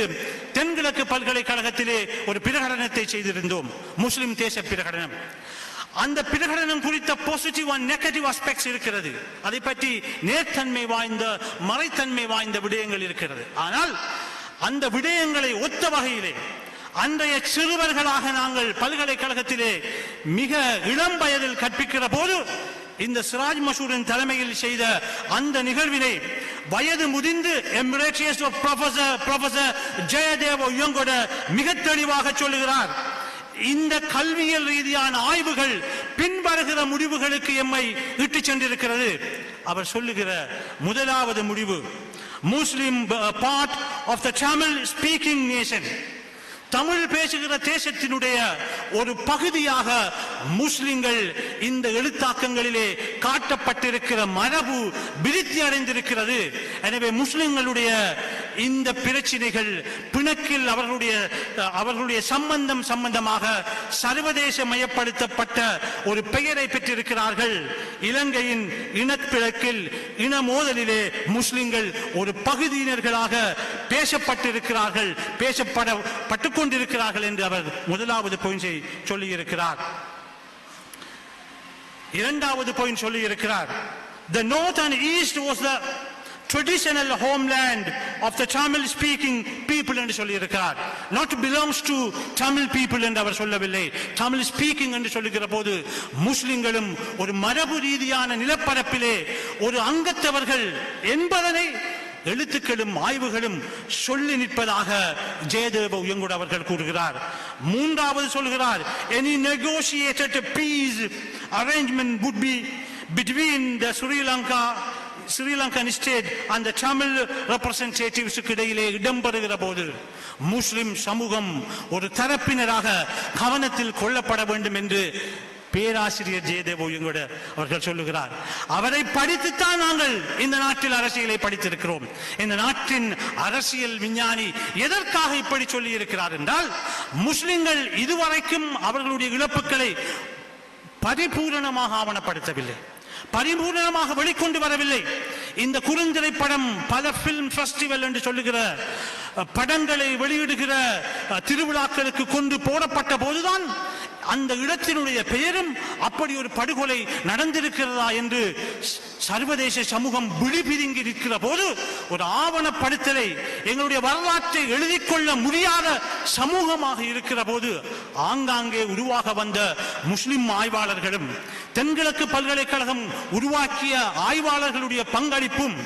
தென்கிழக்கு பல்கலைக்கழகத்திலே ஒரு பிரகடனத்தை செய்திருந்தோம், முஸ்லிம் தேச பிரகடனம். அந்த பிரகடனம் குறித்த பாசிட்டிவ் அண்ட் நெகட்டிவ் ஆஸ்பெக்ட்ஸ் இருக்கிறது. அதை பற்றி நேர்த்தன்மை வாய்ந்த மறைத்தன்மை வாய்ந்த விடயங்கள் இருக்கிறது. ஆனால் அந்த விடயங்களை ஒத்த வகையிலே அன்றைய சிறுவர்களாக நாங்கள் பல்கலைக்கழகத்திலே மிக இளம் வயதில் கற்பிக்கிற போது இந்த சிராஜ் மசூரின் தலைமையில் செய்த அந்த நிகழ்வினை வயது முதிர்ந்து எமிரேட்டியஸ் ப்ரொஃபசர் ஜெயதேவ உயங்கொட மிக தெளிவாக சொல்லுகிறார். இந்த கல்வியல் ரீதியான ஆய்வுகள் பின்வருகிற முடிவுகளுக்கு எம்மை இட்டு சென்றிருக்கிறது. அவர் சொல்லுகிற முதலாவது முடிவு, Muslim part of the Tamil speaking nation, Tamil பேசுகிற தேசத்தினுடைய ஒரு பகுதியாக முஸ்லிம்கள் இந்த எழுத்தாக்கங்களிலே காட்டப்பட்டிருக்கிற மரபு விருத்தி அடைந்திருக்கிறது. எனவே முஸ்லிம்களுடைய இந்த பிரச்சனைகள் பிணக்கில் அவர்களுடைய சம்பந்தமாக சர்வதேச மயப்படுத்தப்பட்ட ஒரு பெயரை பெற்றிருக்கிறார்கள். இலங்கையின் இனப்பிணக்கில் இன மோதலிலே முஸ்லிம்கள் ஒரு பகுதியினர்களாக பேசப்பட்டிருக்கிறார்கள், பேசப்பட்டு கொண்டிருக்கிறார்கள் என்று அவர் முதலாவது பாயிண்டை சொல்லி இருக்கிறார். இரண்டாவது பாயிண்ட் சொல்லி இருக்கிறார், the north and east was the traditional homeland of the Tamil speaking people என்று சொல்லி இருக்கிறார். not belongs to Tamil people என்று அவர் சொல்லவில்லை. Tamil speaking என்று சொல்லுகிற போது முஸ்லிம்களும் ஒரு மரபு ரீதியான நிலப்பரப்பிலே ஒரு அங்கத்தவர்கள் என்பதனை எழுத்துக்களும் ஆய்வுகளும் சொல்லி நிற்பதாக ஜெயதேவ உயங்கொட அவர்கள் கூறுகிறார். மூன்றாவது சொல்கிறார், any negotiated peace arrangement would be between the Sri Lankan state and the Tamil representatives இடையிலே இடம்பெறுகிற போது முஸ்லிம் சமூகம் ஒரு தரப்பினராக கவனத்தில் கொள்ளப்பட வேண்டும் என்று பேராசிரியர் ஜெயதேவ உயங்கொட அவர்கள் சொல்லுகிறார். அவரை படித்துத்தான் நாங்கள் இந்த நாட்டில் அரசியலை படித்திருக்கிறோம். இந்த நாட்டின் அரசியல் விஞ்ஞானி எதற்காக இப்படி சொல்லி இருக்கிறார் என்றால், முஸ்லிம்கள் இதுவரைக்கும் அவர்களுடைய இழப்புகளை பரிபூரணமாக ஆவணப்படுத்தவில்லை, பரிபூர்ணமாக வெளிக்கொண்டு வரவில்லை. இந்த குறுந்திரைப்படம் பல பிலிம் ஃபெஸ்டிவல் என்று சொல்லுகிற படங்களை வெளியிடுகிற திருவிழாக்களுக்கு கொண்டு போடப்பட்ட போதுதான் அந்த இடத்தினுடைய பெயரும் அப்படி ஒரு படுகொலை நடந்திருக்கிறதா என்று சர்வதேச சமூகம் விழிபிதுங்கி இருக்கிற போது ஒரு ஆவணப்படுத்தலை எங்களுடைய வரலாற்றை எழுதிக்கொள்ள முடியாத சமூகமாக இருக்கிற போது ஆங்காங்கே உருவாக வந்த முஸ்லிம் ஆய்வாளர்களும் தென்கிழக்கு பல்கலைக்கழகம் உருவாக்கிய ஆய்வாளர்களுடைய பங்களிப்பும்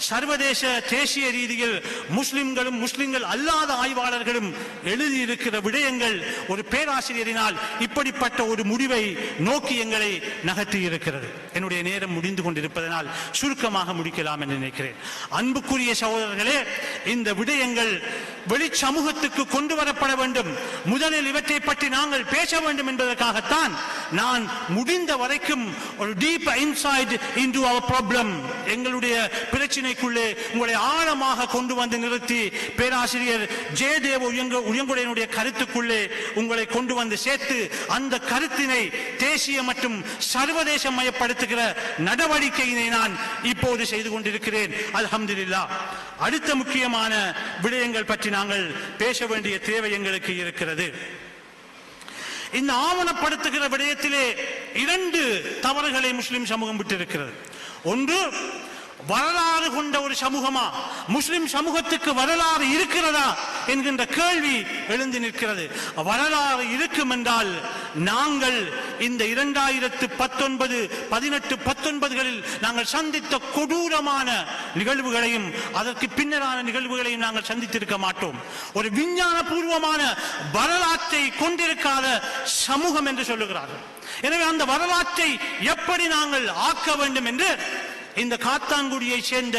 சர்வதேச தேசிய ரீதியில் முஸ்லிம்களும் முஸ்லிம்கள் அல்லாத ஆய்வாளர்களும் எழுதியிருக்கிற விடயங்கள் ஒரு பேராசிரியரினால் இப்படிப்பட்ட ஒரு முடிவை நோக்கி எங்களை நகர்த்தி இருக்கிறது. என்னுடைய நேரம் முடிந்து கொண்டிருப்பதனால் சுருக்கமாக முடிக்கலாம் என்று நினைக்கிறேன். அன்புக்குரிய சகோதரர்களே, இந்த விடயங்கள் வெளி சமூகத்துக்கு கொண்டு வரப்பட வேண்டும். முதலில் இவற்றை பற்றி நாங்கள் பேச வேண்டும் என்பதற்காகத்தான் நான் முடிந்த வரைக்கும் ஒரு deep insight into our problem, எங்களுடைய பிரச்சனைக்குள்ளே உங்களை ஆழமாக கொண்டு வந்து நிறுத்தி பேராசிரியர் ஜெயதேவ உயங்கொடையினுடைய கருத்துக்குள்ளே உங்களை கொண்டு வந்து சேர்த்து அந்த கருத்தினை தேசிய மற்றும் சர்வதேச மயப்படுத்துகிற நடவடிக்கையினை நான் இப்போது செய்து கொண்டிருக்கிறேன். அல்ஹம்துலில்லாஹ். அடுத்த முக்கியமான விடயங்கள் பற்றி நாங்கள் பேச வேண்டிய தேவை எங்களுக்கு இருக்கிறது. இந்த ஆவணப்படுத்துகிற விடயத்திலே இரண்டு தவறுகளை முஸ்லிம் சமூகம் விட்டிருக்கிறது. ஒன்று, வரலாறு கொண்ட ஒரு சமூகமா, முஸ்லிம் சமூகத்துக்கு வரலாறு இருக்கிறதா என்கின்ற கேள்வி எழுந்து நிற்கிறது. வரலாறு இருக்கும் என்றால் நாங்கள் இந்த 2019, 18, 19களில் நாங்கள் சந்தித்த கொடூரமான நிகழ்வுகளையும் அதற்கு பின்னரான நிகழ்வுகளையும் நாங்கள் சந்தித்திருக்க மாட்டோம். ஒரு விஞ்ஞான பூர்வமான வரலாற்றை கொண்டிருக்காத சமூகம் என்று சொல்லுகிறார்கள். எனவே அந்த வரலாற்றை எப்படி நாங்கள் ஆக்க வேண்டும் என்று இந்த காத்தாங்குடியை சேர்ந்த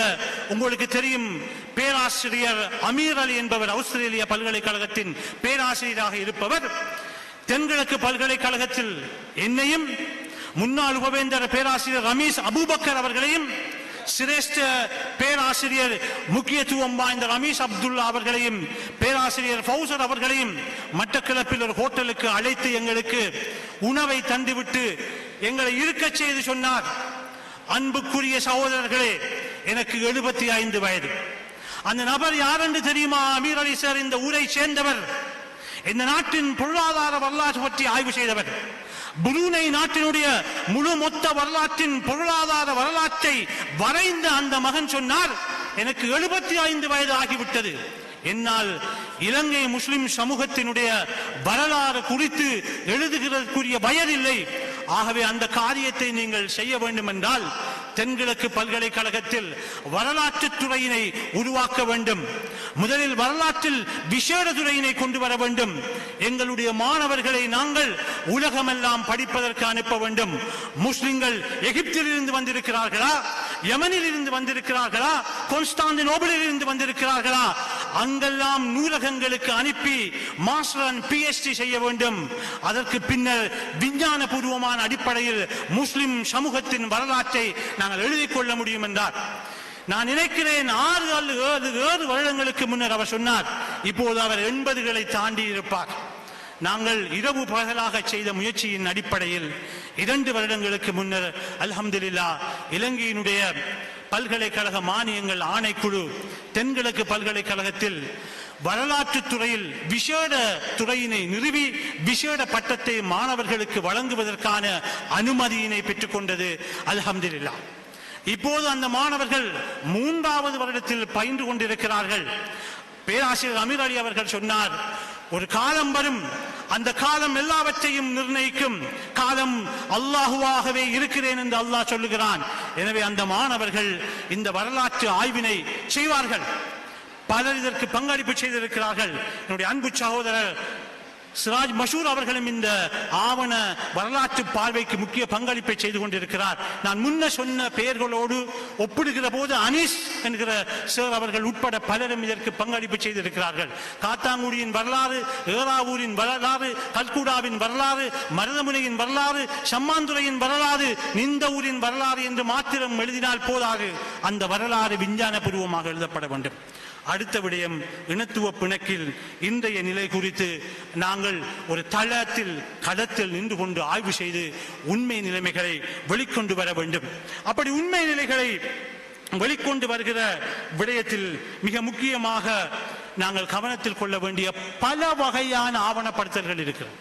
உங்களுக்கு தெரியும் பேராசிரியர் அமீர் அலி என்பவர் ஆஸ்திரேலிய பல்கலைக்கழகத்தின் பேராசிரியராக இருப்பவர் தென்கிழக்கு பல்கலைக்கழகத்தில் என்னையும் முன்னாள் உபவேந்தர் பேராசிரியர் ரமீஸ் அபூபக்கர் அவர்களையும் சிரேஷ்ட பேராசிரியர் முக்கியத்துவம் வாய்ந்த ரமீஸ் அப்துல்லா அவர்களையும் பேராசிரியர் ஃபௌசர் அவர்களையும் மட்டக்களப்பில் ஒரு ஹோட்டலுக்கு அழைத்து எங்களுக்கு உணவை தந்துவிட்டு எங்களை இருக்கச் செய்து சொன்னார். அன்புக்குரிய சகோதரர்களே, எனக்கு 75 வயது. அந்த நபர் யார் என்று தெரியுமா? அமீர் அலி சார் இந்த ஊரை சேர்ந்தவர், இந்த நாட்டின் பொருளாதார வரலாறு பற்றி ஆய்வு செய்தவர். புரூனை நாட்டினுடைய முழு மொத்த வரலாற்றின் பொருளாதார வரலாற்றை வரைந்த அந்த மகன் சொன்னார், எனக்கு 75 வயது ஆகிவிட்டது, என்னால் இலங்கை முஸ்லிம் சமூகத்தினுடைய வரலாறு குறித்து எழுதுகிறதற்குரிய வயதில்லை. ஆகவே அந்த காரியத்தை நீங்கள் செய்ய வேண்டும் என்றால் தென்கிழக்கு பல்கலைக்கழகத்தில் வரலாற்று துறையினை உருவாக்க வேண்டும். முதலில் வரலாற்றில் விசேட துறையினை கொண்டு வர வேண்டும். எங்களுடைய மாணவர்களை நாங்கள் உலகமெல்லாம் படிப்பதற்கு அனுப்ப வேண்டும். முஸ்லிம்கள் எகிப்தில் இருந்து வந்திருக்கிறார்களா, யமனில் இருந்து வந்திருக்கிறார்களா, கான்ஸ்டாந்தினோபிளில் இருந்து வந்திருக்கிறார்களா, அங்கெல்லாம் நூலகங்களுக்கு அனுப்பி மாஸ்டர் அண்ட் PhD செய்ய வேண்டும். அதற்கு பின்னர் விஞ்ஞான பூர்வமான அடிப்படையில் முஸ்லிம் சமூகத்தின் வரலாற்றை நாங்கள் எழுதிக் கொள்ள முடியும் என்றார். நான் நினைக்கிறேன் 6-7 வருடங்களுக்கு முன்னர் அவர் சொன்னார். இப்போது அவர் 80களை தாண்டி இருப்பார். நாங்கள் இரவு பகலாக செய்த முயற்சியின் அடிப்படையில் 2 வருடங்களுக்கு முன்னர் அல்ஹம்துலில்லாஹ் இலங்கையினுடைய பல்கலைக்கழக மானியங்கள் ஆணைக்குழு தென்கிழக்கு பல்கலைக்கழகத்தில் வரலாற்று துறையில் விசேட துறையினை நிறுவி விசேட பட்டத்தை மாணவர்களுக்கு வழங்குவதற்கான அனுமதியினை பெற்றுக் கொண்டது. அல்ஹம்துலில்லாஹ் இப்போது அந்த மாணவர்கள் 3வது வருடத்தில் பயின்று கொண்டிருக்கிறார்கள். பேராசிரியர் அமீர் அலி அவர்கள் சொன்னார், ஒரு காலம் வரும், அந்த காலம் எல்லாவற்றையும் நிர்ணயிக்கும் காலம் அல்லாஹுவாகவே இருக்கிறேன் என்று அல்லாஹ் சொல்லுகிறான். எனவே அந்த மாணவர்கள் இந்த வரலாற்று ஆய்வினை செய்வார்கள். பலர் இதற்கு பங்களிப்பு செய்திருக்கிறார்கள். என்னுடைய அன்பு சகோதரர் சிராஜ் மஷூர் அவர்களும் இந்த ஆவண வரலாற்று பார்வைக்கு முக்கிய பங்களிப்பை செய்து கொண்டிருக்கிறார். நான் முன்ன சொன்ன பெயர்களோடு ஒப்பிடுகிற போது அனீஸ் என்கிற சார் அவர்கள் உட்பட பலரும் இதற்கு பங்களிப்பு செய்திருக்கிறார்கள். காத்தாங்குடியின் வரலாறு, ஏறாவூரின் வரலாறு, கல்குடாவின் வரலாறு, மருதமுனையின் வரலாறு, சம்மாந்துறையின் வரலாறு, நிந்தவூரின் வரலாறு என்று மாத்திரம் எழுதினால் போதாது, அந்த வரலாறு விஞ்ஞான பூர்வமாக எழுதப்பட வேண்டும். அடுத்த விடயம் இனத்துவ பிணக்கில் இன்றைய நிலை குறித்து நாங்கள் ஒரு களத்தில் நின்று கொண்டு ஆய்வு செய்து உண்மை நிலைமைகளை வெளிக்கொண்டு வர வேண்டும். அப்படி உண்மை நிலைகளை வெளிக்கொண்டு வருகிற விடயத்தில் மிக முக்கியமாக நாங்கள் கவனத்தில் கொள்ள வேண்டிய பல வகையான ஆவணப்படுத்தல்கள் இருக்கிறது.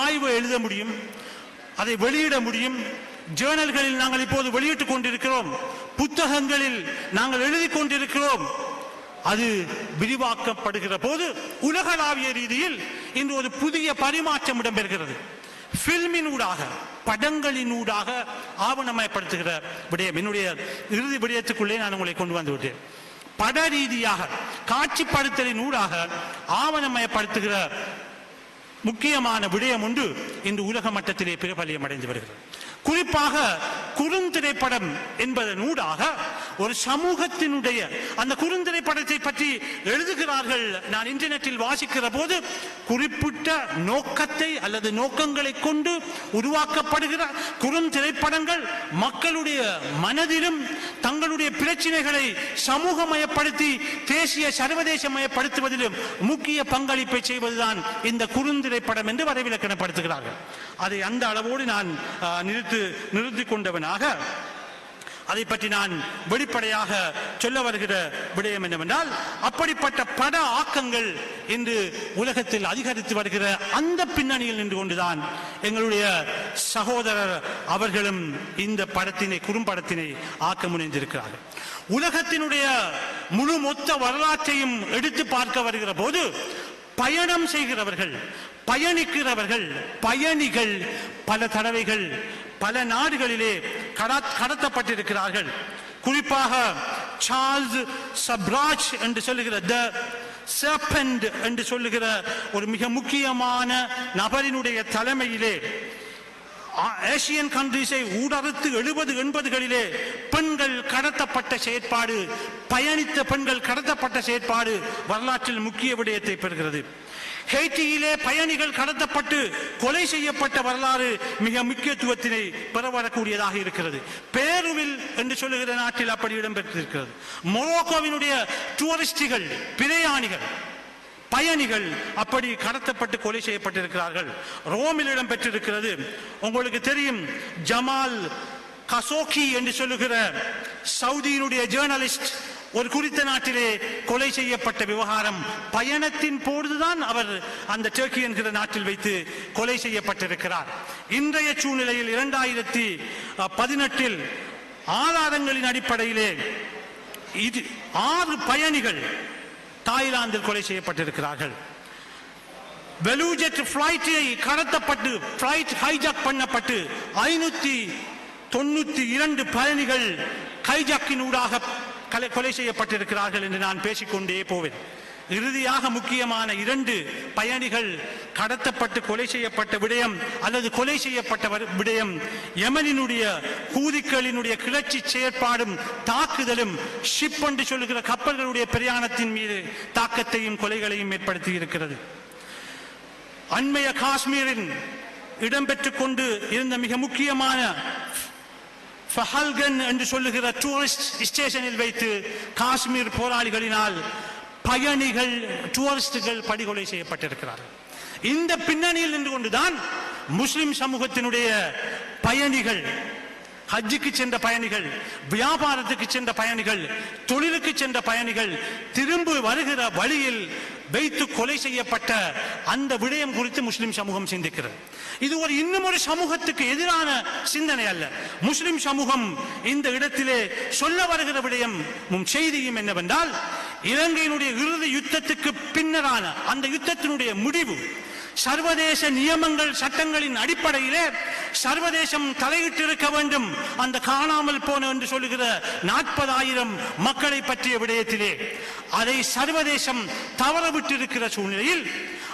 ஆய்வு எழுத முடியும், அதை வெளியிட முடியும். ஜேர்னல்களில் நாங்கள் இப்போது வெளியிட்டுக் கொண்டிருக்கிறோம், புத்தகங்களில் நாங்கள் எழுதி கொண்டிருக்கிறோம். அது விரிவாக்கப்படுகிற போது உலகளாவிய ரீதியில் இன்று ஒரு புதிய பரிமாற்றம் இடம்பெறுகிறது. பிலிமின் ஊடாக, படங்களின் ஊடாக ஆவணமயப்படுத்துகிற விடயம். என்னுடைய இறுதி விடயத்துக்குள்ளே நான் உங்களை கொண்டு வந்து விட்டேன். பட ரீதியாக காட்சிப்படுத்தலின் ஊடாக ஆவணமயப்படுத்துகிற முக்கியமான விடயம் ஒன்று இன்று உலக மட்டத்திலே பிரபல்யம் அடைந்து வருகிறது. குறிப்பாக குறுந்திரைப்படம் என்பதன் ஊடாக ஒரு சமூகத்தினுடைய அந்த குறுந்திரைப்படத்தை பற்றி எழுதுகிறார்கள். நான் இன்டர்நெட்டில் வாசிக்கிற போது குறிப்பிட்ட நோக்கத்தை அல்லது நோக்கங்களை கொண்டு உருவாக்கப்படுகிற குறுந்திரைப்படங்கள் மக்களுடைய மனதிலும் தங்களுடைய பிரச்சனைகளை சமூகமயப்படுத்தி தேசிய சர்வதேசமயப்படுத்துவதிலும் முக்கிய பங்களிப்பை செய்வதுதான் இந்த குறுந்திரைப்படம் என்று வரைவிலக்கணப்படுத்துகிறார்கள். அதை அந்த அளவோடு நான் நிறுத்திக் கொண்டவனாக அதை பற்றி நான் வெளிப்படையாக சொல்ல வருகிற விடயம் என்னவென்றால், அப்படிப்பட்ட பட ஆக்கங்கள் இன்று உலகத்தில் அதிகரித்து வருகிற அந்த பின்னணியில் நின்று கொண்டுதான் எங்களுடைய சகோதரர் அவர்களும் இந்த குறும்படத்தினை ஆக்க முனைந்திருக்கிறார்கள். உலகத்தினுடைய முழு மொத்த வரலாற்றையும் எடுத்து பார்க்க வருகிற போது பயணம் செய்கிறவர்கள், பயணிக்கிறவர்கள், பயணிகள் பல தடவைகள் பல நாடுகளிலே கடத்தப்பட்டிருக்கிறார்கள். குறிப்பாக சார்ல்ஸ் சப்ராஜ் என்று சொல்லுகிற த சர்பெண்ட் என்று சொல்லுகிற ஒரு மிக முக்கியமான நபரினுடைய தலைமையிலே ஏசியன் கண்ட்ரீஸை ஊடறுத்து 70-80களிலே பெண்கள் கடத்தப்பட்ட செயற்பாடு, பயணித்த பெண்கள் கடத்தப்பட்ட செயற்பாடு வரலாற்றில் முக்கிய விடயத்தை பெறுகிறது. ஹெய்ட்டியிலே பயணிகள் கடத்தப்பட்டு கொலை செய்யப்பட்ட வரலாறு மிக முக்கியத்துவத்தினை பெறவரக்கூடியதாக இருக்கிறது. பேருவில் என்று சொல்லுகிற நாட்டில் அப்படி இடம்பெற்றிருக்கிறது. மொரோக்கோவினுடைய டூரிஸ்டுகள், பிரயாணிகள், பயணிகள் அப்படி கடத்தப்பட்டு கொலை செய்யப்பட்டிருக்கிறார்கள். ரோமில் இடம்பெற்றிருக்கிறது. உங்களுக்கு தெரியும், ஜமால் கசோகி என்று சொல்லுகிற சவுதியினுடைய ஜேர்னலிஸ்ட் ஒரு குறித்த நாட்டிலே கொலை செய்யப்பட்ட விவகாரம். பயணத்தின் போதுதான் அவர் அந்த டர்க்கி என்கிற நாட்டில் வைத்து கொலை செய்யப்பட்டிருக்கிறார். இன்றைய சூழ்நிலையில் 2018 ஆதாரங்களின் அடிப்படையிலே 6 பயணிகள் தாய்லாந்தில் கொலை செய்யப்பட்டிருக்கிறார்கள். பெலூஜெட் பிளைட்டை கடத்தப்பட்டு பிளைட் ஹைஜாக் பண்ணப்பட்டு 592 பயணிகள் ஹைஜாக்கின் ஊடாக கொலை செய்யப்பட்டிருக்கிறார்கள் என்று நான் பேசிக்கொண்டே போவேன். இறுதியாக முக்கியமான 2 பயணிகள் கடத்தப்பட்டு கொலை செய்யப்பட்ட விடயம் அல்லது கொலை செய்யப்பட்ட விடயம் யமனினுடைய ஹூதிகளினுடைய கிளர்ச்சி செயற்பாடும் தாக்குதலும் ஷிப் என்று சொல்லுகிற கப்பல்களுடைய பிரயாணத்தின் மீது தாக்கத்தையும் கொலைகளையும் ஏற்படுத்தி இருக்கிறது. அண்மைய காஷ்மீரில் இடம்பெற்றுக் கொண்டு இருந்த மிக முக்கியமான ஃபஹல்கன் என்று சொல்லுகிற டூரிஸ்ட் ஸ்டேஷனில் வைத்து காஷ்மீர் போராளிகளினால் பயணிகள் டூரிஸ்டுகள் படுகொலை செய்யப்பட்டிருக்கிறார்கள். இந்த பின்னணியில் நின்று கொண்டுதான் முஸ்லிம் சமூகத்தினுடைய பயணிகள், ஹஜ்ஜுக்கு சென்ற பயணிகள், வியாபாரத்துக்கு சென்ற பயணிகள், தொழிலுக்கு சென்ற பயணிகள் திரும்ப வருகிற வழியில் வைத்து கொலை செய்யப்பட்ட அந்த விடயம் குறித்து முஸ்லிம் சமூகம் சிந்திக்கிறது. இது இன்னும் ஒரு சமூகத்துக்கு எதிரான சிந்தனை அல்ல. முஸ்லிம் சமூகம் இந்த இடத்திலே சொல்ல வருகிற விடயம் செய்தியும் என்னவென்றால், இலங்கையினுடைய இறுதி யுத்தத்துக்கு பின்னரான அந்த யுத்தத்தினுடைய முடிவு சர்வதேச நியமங்கள் சட்டங்களின் அடிப்படையிலே சர்வதேசம் தலையிட்டிருக்க வேண்டும். அந்த காணாமல் போன என்று சொல்லுகிற 40,000 மக்களை பற்றிய விடயத்திலே அதை சர்வதேசம் தவறவிட்டிருக்கிற சூழ்நிலையில்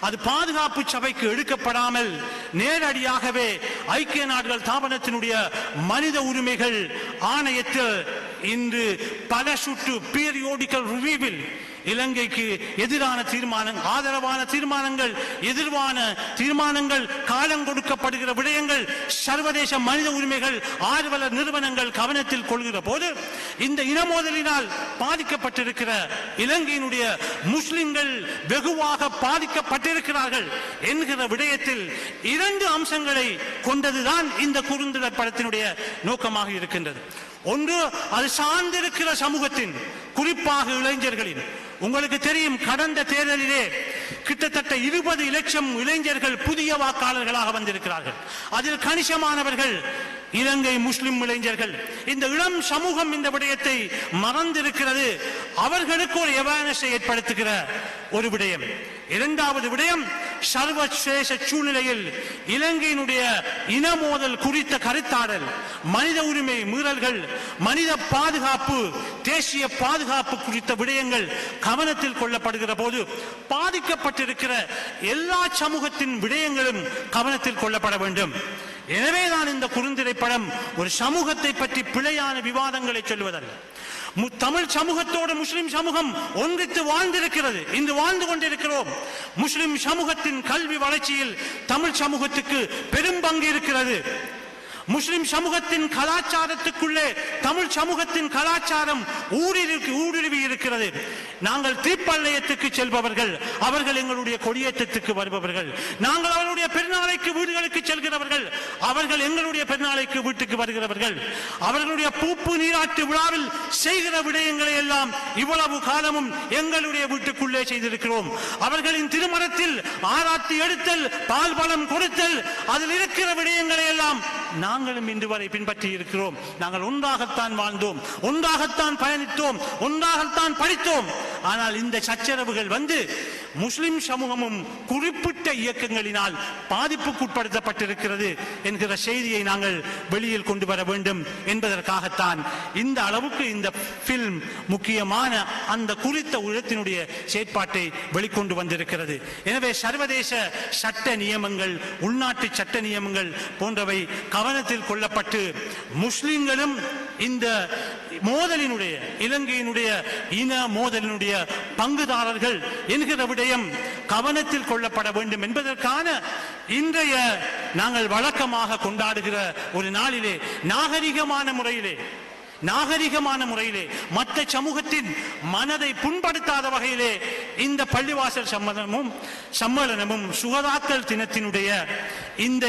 அது பாதுகாப்பு சபைக்கு எடுக்கப்படாமல் நேரடியாகவே ஐக்கிய நாடுகள் தாபனத்தினுடைய மனித உரிமைகள் ஆணையத்தில் இன்று பல சுற்று பீரியோடிக்கல் ரிவ்யூவில் இலங்கைக்கு எதிரான தீர்மானம், ஆதரவான தீர்மானங்கள், எதிர்வான தீர்மானங்கள், காலம் கொடுக்கப்படுகிற விடயங்கள் சர்வதேச மனித உரிமைகள் ஆர்வலர் நிறுவனங்கள் கவனத்தில் கொள்கிற போது இந்த இனமோதலினால் பாதிக்கப்பட்டிருக்கிற இலங்கையினுடைய முஸ்லிம்கள் வெகுவாக பாதிக்கப்பட்டிருக்கிறார்கள் என்கிற விடயத்தில் 2 அம்சங்களை கொண்டதுதான் இந்த குறுந்தொடர் படத்தினுடைய நோக்கமாக இருக்கின்றது. ஒன்று, அது சார்ந்திருக்கிற சமூகத்தின், குறிப்பாக இளைஞர்களின். உங்களுக்கு தெரியும், கடந்த தேர்தலிலே கிட்டத்தட்ட 20 லட்சம் இளைஞர்கள் புதிய வாக்காளர்களாக வந்திருக்கிறார்கள். அதில் கணிசமானவர்கள் இலங்கை முஸ்லிம் இளைஞர்கள். இந்த இளம் சமூகம் இந்த விடயத்தை மறந்திருக்கிறது. அவர்களுக்கு ஒரு அவேர்னஸை ஏற்படுத்துகிற ஒரு விடயம். 2வது விடயம், சர்வதேச சூழ்நிலையில் இலங்கையினுடைய இனமோதல் குறித்த கருத்தாடல், மனித உரிமை மீறல்கள், மனித பாதுகாப்பு, தேசிய பாதுகாப்பு குறித்த விடயங்கள் கவனத்தில் கொள்ளப்படுகிற போது பாதிக்கப்பட்டிருக்கிற எல்லா சமூகத்தின் விடயங்களும் கவனத்தில் கொள்ளப்பட வேண்டும். எனவேதான் இந்த குறுந்திரைப்படம் ஒரு சமூகத்தை பற்றி பிழையான விவாதங்களை சொல்வதல்ல. தமிழ் சமூகத்தோடு முஸ்லிம் சமூகம் ஒன்றித்து வாழ்ந்திருக்கிறது, இன்று வாழ்ந்து கொண்டிருக்கிறோம். முஸ்லிம் சமூகத்தின் கல்வி வளர்ச்சியில் தமிழ் சமூகத்துக்கு பெரும் பங்கு இருக்கிறது. முஸ்லிம் சமூகத்தின் கலாச்சாரத்துக்குள்ளே தமிழ் சமூகத்தின் கலாச்சாரம் ஊடுருவி இருக்கிறது. நாங்கள் தீப்பள்ளயத்துக்கு செல்பவர்கள், அவர்கள் எங்களுடைய கொடியேற்றத்துக்கு வருபவர்கள். நாங்கள் அவர்களுடைய பெருநாளைக்கு வீடுகளுக்கு செல்கிறவர்கள், அவர்கள் எங்களுடைய பெருநாளைக்கு வீட்டுக்கு வருகிறவர்கள். அவர்களுடைய பூப்பு நீராட்டு விழாவில் செய்கிற விடயங்களை எல்லாம் இவ்வளவு காலமும் எங்களுடைய வீட்டுக்குள்ளே செய்திருக்கிறோம். அவர்களின் திருமணத்தில் ஆராத்தி எடுத்தல், பால் பழம் கொடுத்தல், அதில் இருக்கிற விடயங்களை எல்லாம் நாங்களும் இன்று வரை பின்பற்றி இருக்கிறோம். நாங்கள் ஒன்றாகத்தான் வாழ்ந்தோம், ஒன்றாகத்தான் பயணித்தோம், ஒன்றாகத்தான் படித்தோம். ஆனால் இந்த சச்சரவுகள் வந்து முஸ்லிம் சமூகமும் குறிப்பிட்ட இயக்கங்களினால் பாதிப்புக்குட்படுத்தப்பட்டிருக்கிறது என்கிற செய்தியை நாங்கள் வெளியில் கொண்டு வர வேண்டும் என்பதற்காகத்தான் இந்த அளவுக்கு இந்த பிலிம் முக்கியமான அந்த குறித்த உலகத்தினுடைய செயற்பாட்டை வெளிக்கொண்டு வந்திருக்கிறது. எனவே சர்வதேச சட்ட நியமங்கள், உள்நாட்டு சட்ட நியமங்கள் போன்றவை கவனத்தில் கொள்ளப்பட்டு முஸ்லிம்களும் இந்த மோதலினுடைய, இலங்கையினுடைய இன மோதலினுடைய பங்குதாரர்கள் என்கிற விடயம் கவனத்தில் கொள்ளப்பட வேண்டும் என்பதற்கான இன்றைய நாங்கள் வழக்கமாக கொண்டாடுகிற ஒரு நாளிலே நாகரிகமான முறையிலே மற்ற சமூகத்தின் மனதை புண்படுத்தாத வகையிலே இந்த பள்ளிவாசல் சம்மேளனமும் சுகதாக்கல் தினத்தினுடைய இந்த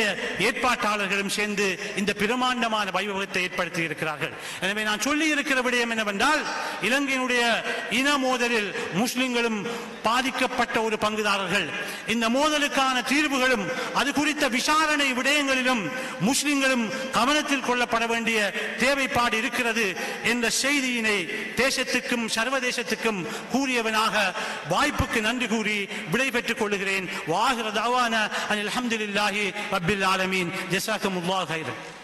ஏற்பாட்டாளர்களும் சேர்ந்து இந்த பிரமாண்டமான வைபவத்தை ஏற்படுத்தி இருக்கிறார்கள். எனவே நான் சொல்லி இருக்கிற விடயம் என்னவென்றால், இலங்கையினுடைய இன மோதலில் முஸ்லிம்களும் பாதிக்கப்பட்ட ஒரு பங்குதாரர்கள். இந்த மோதலுக்கான தீர்வுகளும் அது குறித்த விசாரணை விடயங்களிலும் முஸ்லிம்களும் கவனத்தில் கொள்ளப்பட வேண்டிய தேவைப்பாடு இருக்கிறது என்ற செய்தியினை தேசத்துக்கும் சர்வதேசத்துக்கும் கூறியவனாக வாய்ப்புக்கு நன்றி கூறி விடை பெற்றுக் கொள்கிறேன். வாஹிர தஅவானா அல்ஹம்துலில்லாஹி ரப்பில் ஆலமீன். ஜஸாக்குமுல்லாஹு கைரன்.